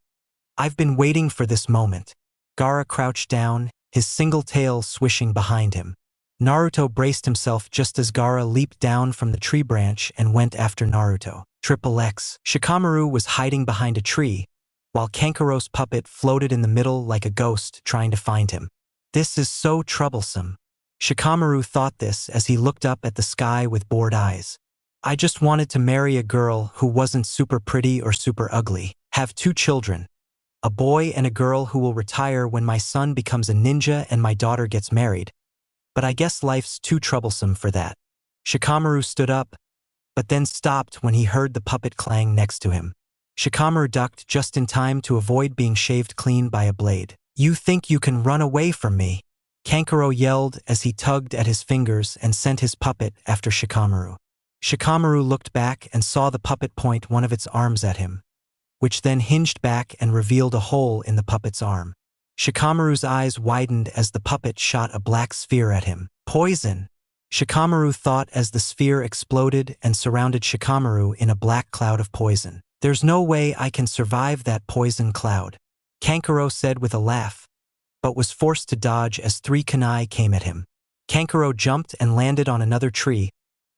I've been waiting for this moment." Gaara crouched down, his single tail swishing behind him. Naruto braced himself just as Gaara leaped down from the tree branch and went after Naruto. XXX. Shikamaru was hiding behind a tree, while Kankuro's puppet floated in the middle like a ghost trying to find him. "This is so troublesome." Shikamaru thought this as he looked up at the sky with bored eyes. "I just wanted to marry a girl who wasn't super pretty or super ugly. Have 2 children. A boy and a girl who will retire when my son becomes a ninja and my daughter gets married. But I guess life's too troublesome for that." Shikamaru stood up, but then stopped when he heard the puppet clang next to him. Shikamaru ducked just in time to avoid being shaved clean by a blade. "You think you can run away from me?" Kankuro yelled as he tugged at his fingers and sent his puppet after Shikamaru. Shikamaru looked back and saw the puppet point one of its arms at him, which then hinged back and revealed a hole in the puppet's arm. Shikamaru's eyes widened as the puppet shot a black sphere at him. Poison! Shikamaru thought as the sphere exploded and surrounded Shikamaru in a black cloud of poison. There's no way I can survive that poison cloud, Kankuro said with a laugh, but was forced to dodge as 3 kunai came at him. Kankuro jumped and landed on another tree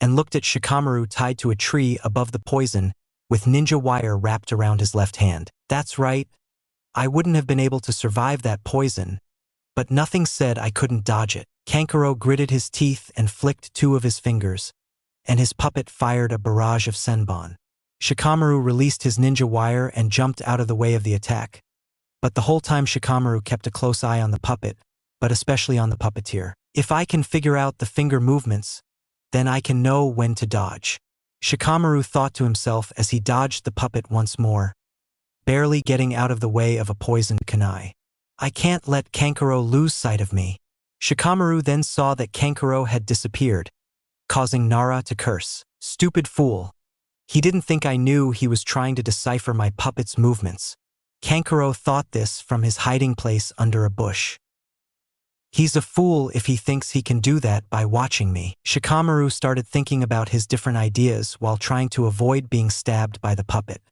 and looked at Shikamaru tied to a tree above the poison with ninja wire wrapped around his left hand. That's right, I wouldn't have been able to survive that poison, but nothing said I couldn't dodge it. Kankuro gritted his teeth and flicked 2 of his fingers, and his puppet fired a barrage of senbon. Shikamaru released his ninja wire and jumped out of the way of the attack, but the whole time Shikamaru kept a close eye on the puppet, but especially on the puppeteer. If I can figure out the finger movements, then I can know when to dodge. Shikamaru thought to himself as he dodged the puppet once more, barely getting out of the way of a poisoned kunai. I can't let Kankuro lose sight of me. Shikamaru then saw that Kankuro had disappeared, causing Nara to curse. Stupid fool. He didn't think I knew he was trying to decipher my puppet's movements. Kankuro thought this from his hiding place under a bush. He's a fool if he thinks he can do that by watching me. Shikamaru started thinking about his different ideas while trying to avoid being stabbed by the puppet.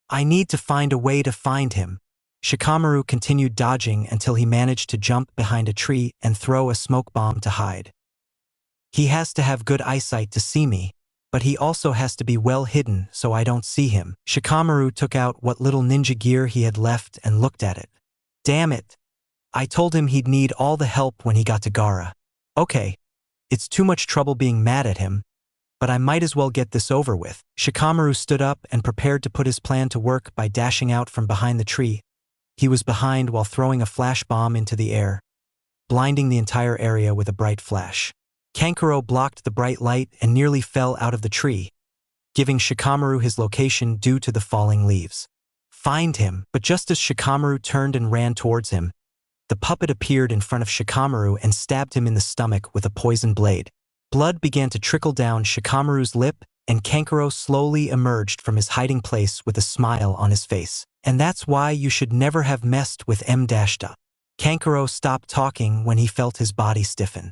I need to find a way to find him. Shikamaru continued dodging until he managed to jump behind a tree and throw a smoke bomb to hide. He has to have good eyesight to see me, but he also has to be well hidden so I don't see him. Shikamaru took out what little ninja gear he had left and looked at it. Damn it! I told him he'd need all the help when he got to Gaara. Okay, it's too much trouble being mad at him, but I might as well get this over with. Shikamaru stood up and prepared to put his plan to work by dashing out from behind the tree. He was behind while throwing a flash bomb into the air, blinding the entire area with a bright flash. Kankuro blocked the bright light and nearly fell out of the tree, giving Shikamaru his location due to the falling leaves. Find him! But just as Shikamaru turned and ran towards him, the puppet appeared in front of Shikamaru and stabbed him in the stomach with a poison blade. Blood began to trickle down Shikamaru's lip, and Kankuro slowly emerged from his hiding place with a smile on his face. And that's why you should never have messed with M-da. Kankuro stopped talking when he felt his body stiffen.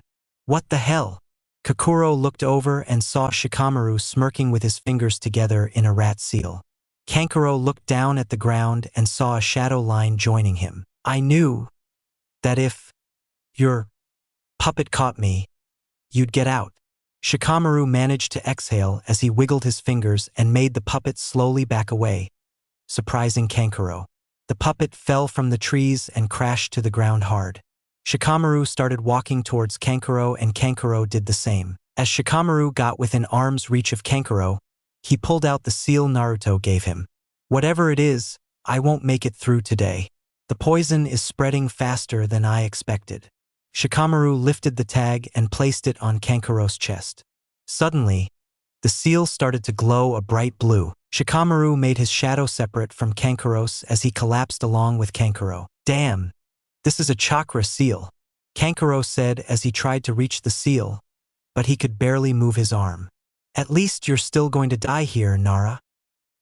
What the hell? Kakuro looked over and saw Shikamaru smirking with his fingers together in a rat seal. Kankuro looked down at the ground and saw a shadow line joining him. I knew that if your puppet caught me, you'd get out. Shikamaru managed to exhale as he wiggled his fingers and made the puppet slowly back away, surprising Kankuro. The puppet fell from the trees and crashed to the ground hard. Shikamaru started walking towards Kankuro and Kankuro did the same. As Shikamaru got within arm's reach of Kankuro, he pulled out the seal Naruto gave him. Whatever it is, I won't make it through today. The poison is spreading faster than I expected. Shikamaru lifted the tag and placed it on Kankuro's chest. Suddenly, the seal started to glow a bright blue. Shikamaru made his shadow separate from Kankuro's as he collapsed along with Kankuro. Damn, this is a chakra seal, Kankuro said as he tried to reach the seal, but he could barely move his arm. At least you're still going to die here, Nara.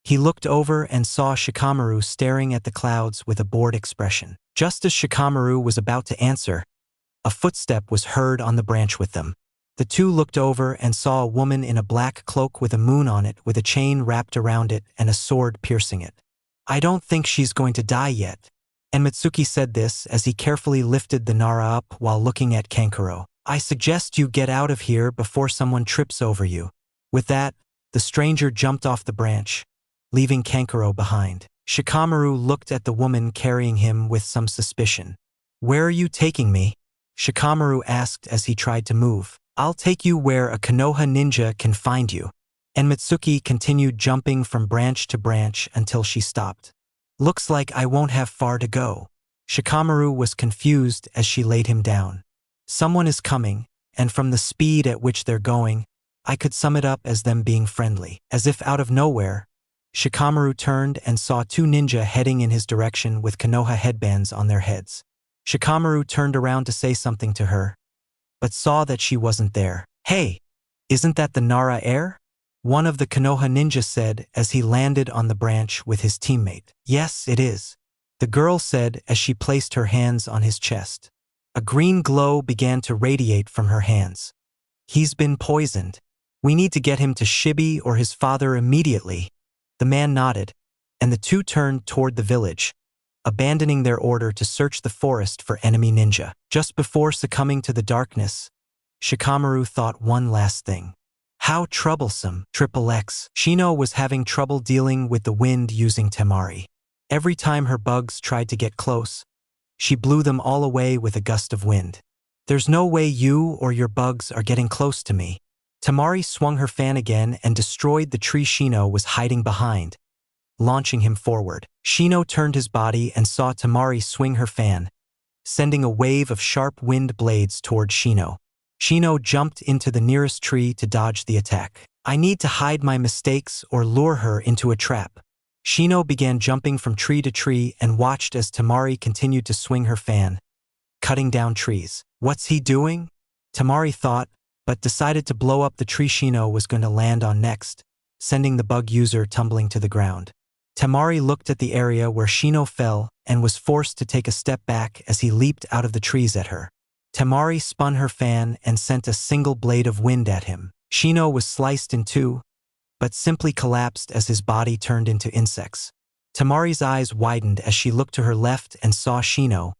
He looked over and saw Shikamaru staring at the clouds with a bored expression. Just as Shikamaru was about to answer, a footstep was heard on the branch with them. The two looked over and saw a woman in a black cloak with a moon on it with a chain wrapped around it and a sword piercing it. I don't think she's going to die yet. And Mitsuki said this as he carefully lifted the Nara up while looking at Kankuro. I suggest you get out of here before someone trips over you. With that, the stranger jumped off the branch, leaving Kankuro behind. Shikamaru looked at the woman carrying him with some suspicion. Where are you taking me? Shikamaru asked as he tried to move. I'll take you where a Konoha ninja can find you. And Mitsuki continued jumping from branch to branch until she stopped. Looks like I won't have far to go. Shikamaru was confused as she laid him down. Someone is coming, and from the speed at which they're going, I could sum it up as them being friendly. As if out of nowhere, Shikamaru turned and saw two ninja heading in his direction with Konoha headbands on their heads. Shikamaru turned around to say something to her, but saw that she wasn't there. "Hey, isn't that the Nara heir?" one of the Konoha ninja said as he landed on the branch with his teammate. "Yes, it is," the girl said as she placed her hands on his chest. A green glow began to radiate from her hands. "He's been poisoned. We need to get him to Shibi or his father immediately." The man nodded, and the two turned toward the village, abandoning their order to search the forest for enemy ninja. Just before succumbing to the darkness, Shikamaru thought one last thing. How troublesome. XXX. Shino was having trouble dealing with the wind using Temari. Every time her bugs tried to get close, she blew them all away with a gust of wind. "There's no way you or your bugs are getting close to me." Temari swung her fan again and destroyed the tree Shino was hiding behind, launching him forward. Shino turned his body and saw Temari swing her fan, sending a wave of sharp wind blades toward Shino. Shino jumped into the nearest tree to dodge the attack. "I need to hide my mistakes or lure her into a trap." Shino began jumping from tree to tree and watched as Temari continued to swing her fan, cutting down trees. "What's he doing?" Temari thought, but decided to blow up the tree Shino was going to land on next, sending the bug user tumbling to the ground. Temari looked at the area where Shino fell and was forced to take a step back as he leaped out of the trees at her. Temari spun her fan and sent a single blade of wind at him. Shino was sliced in two, but simply collapsed as his body turned into insects. Temari's eyes widened as she looked to her left and saw Shino,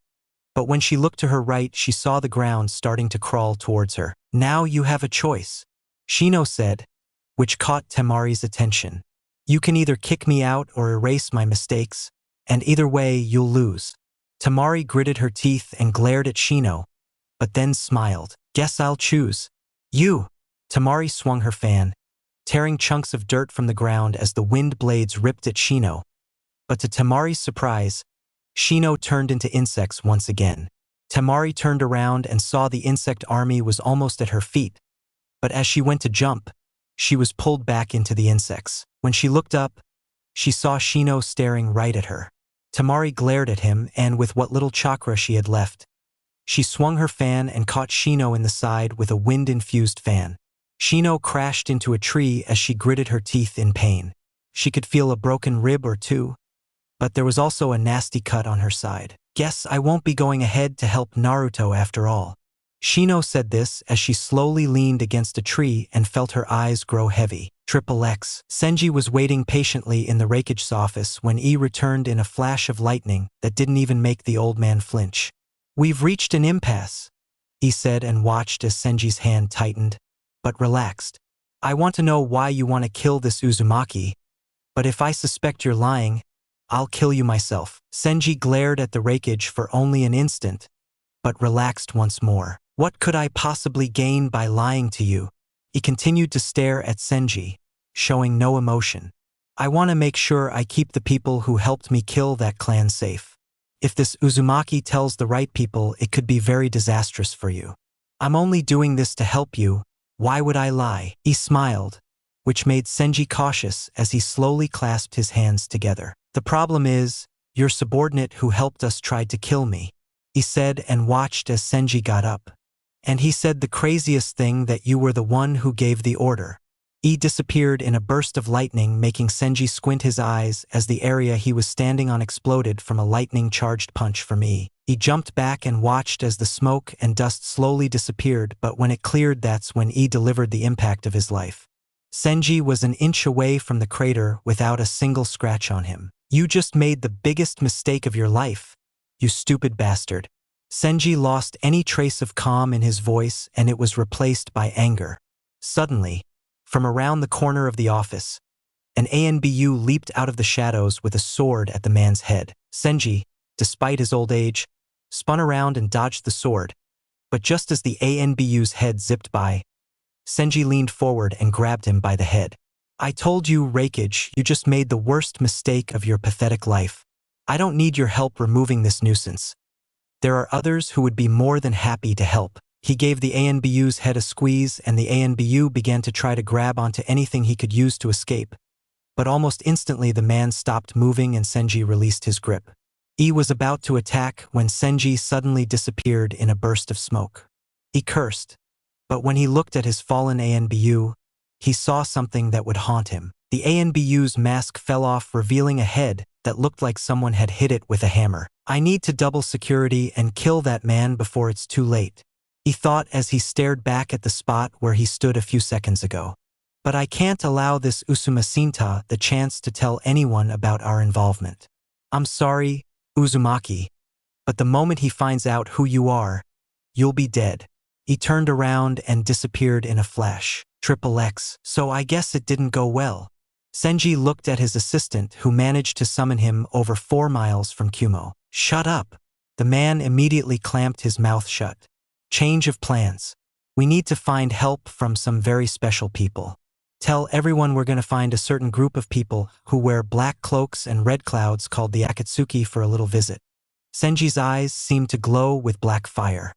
but when she looked to her right, she saw the ground starting to crawl towards her. "Now you have a choice," Shino said, which caught Temari's attention. "You can either kick me out or erase my mistakes, and either way you'll lose." Temari gritted her teeth and glared at Shino, but then smiled. "Guess I'll choose you." Temari swung her fan, tearing chunks of dirt from the ground as the wind blades ripped at Shino. But to Temari's surprise, Shino turned into insects once again. Temari turned around and saw the insect army was almost at her feet, but as she went to jump, she was pulled back into the insects. When she looked up, she saw Shino staring right at her. Temari glared at him, and with what little chakra she had left, she swung her fan and caught Shino in the side with a wind-infused fan. Shino crashed into a tree as she gritted her teeth in pain. She could feel a broken rib or two, but there was also a nasty cut on her side. "Guess I won't be going ahead to help Naruto after all." Shino said this as she slowly leaned against a tree and felt her eyes grow heavy. XXX. Senji was waiting patiently in the Raikage's office when E returned in a flash of lightning that didn't even make the old man flinch. "We've reached an impasse," he said, and watched as Senji's hand tightened, but relaxed. "I want to know why you want to kill this Uzumaki, but if I suspect you're lying, I'll kill you myself." Senji glared at the Raikage for only an instant, but relaxed once more. "What could I possibly gain by lying to you?" He continued to stare at Senji, showing no emotion. "I want to make sure I keep the people who helped me kill that clan safe. If this Uzumaki tells the right people, it could be very disastrous for you. I'm only doing this to help you. Why would I lie?" He smiled, which made Senji cautious as he slowly clasped his hands together. "The problem is, your subordinate who helped us tried to kill me," he said, and watched as Senji got up. "And he said the craziest thing, that you were the one who gave the order." He disappeared in a burst of lightning, making Senji squint his eyes as the area he was standing on exploded from a lightning-charged punch from E. He jumped back and watched as the smoke and dust slowly disappeared, but when it cleared, that's when E delivered the impact of his life. Senji was an inch away from the crater without a single scratch on him. "You just made the biggest mistake of your life, you stupid bastard." Senji lost any trace of calm in his voice, and it was replaced by anger. Suddenly, from around the corner of the office, an ANBU leaped out of the shadows with a sword at the man's head. Senji, despite his old age, spun around and dodged the sword, but just as the ANBU's head zipped by, Senji leaned forward and grabbed him by the head. "I told you, Raikage, you just made the worst mistake of your pathetic life. I don't need your help removing this nuisance. There are others who would be more than happy to help." He gave the ANBU's head a squeeze, and the ANBU began to try to grab onto anything he could use to escape. But almost instantly the man stopped moving and Senji released his grip. E was about to attack when Senji suddenly disappeared in a burst of smoke. He cursed. But when he looked at his fallen ANBU, he saw something that would haunt him. The ANBU's mask fell off, revealing a head that looked like someone had hit it with a hammer. I need to double security and kill that man before it's too late, he thought as he stared back at the spot where he stood a few seconds ago. But I can't allow this Uzumaki the chance to tell anyone about our involvement. I'm sorry, Uzumaki, but the moment he finds out who you are, you'll be dead. He turned around and disappeared in a flash. XXX, so I guess it didn't go well. Senji looked at his assistant, who managed to summon him over 4 miles from Kumo. Shut up. The man immediately clamped his mouth shut. Change of plans. We need to find help from some very special people. Tell everyone we're going to find a certain group of people who wear black cloaks and red clouds called the Akatsuki for a little visit. Senji's eyes seemed to glow with black fire.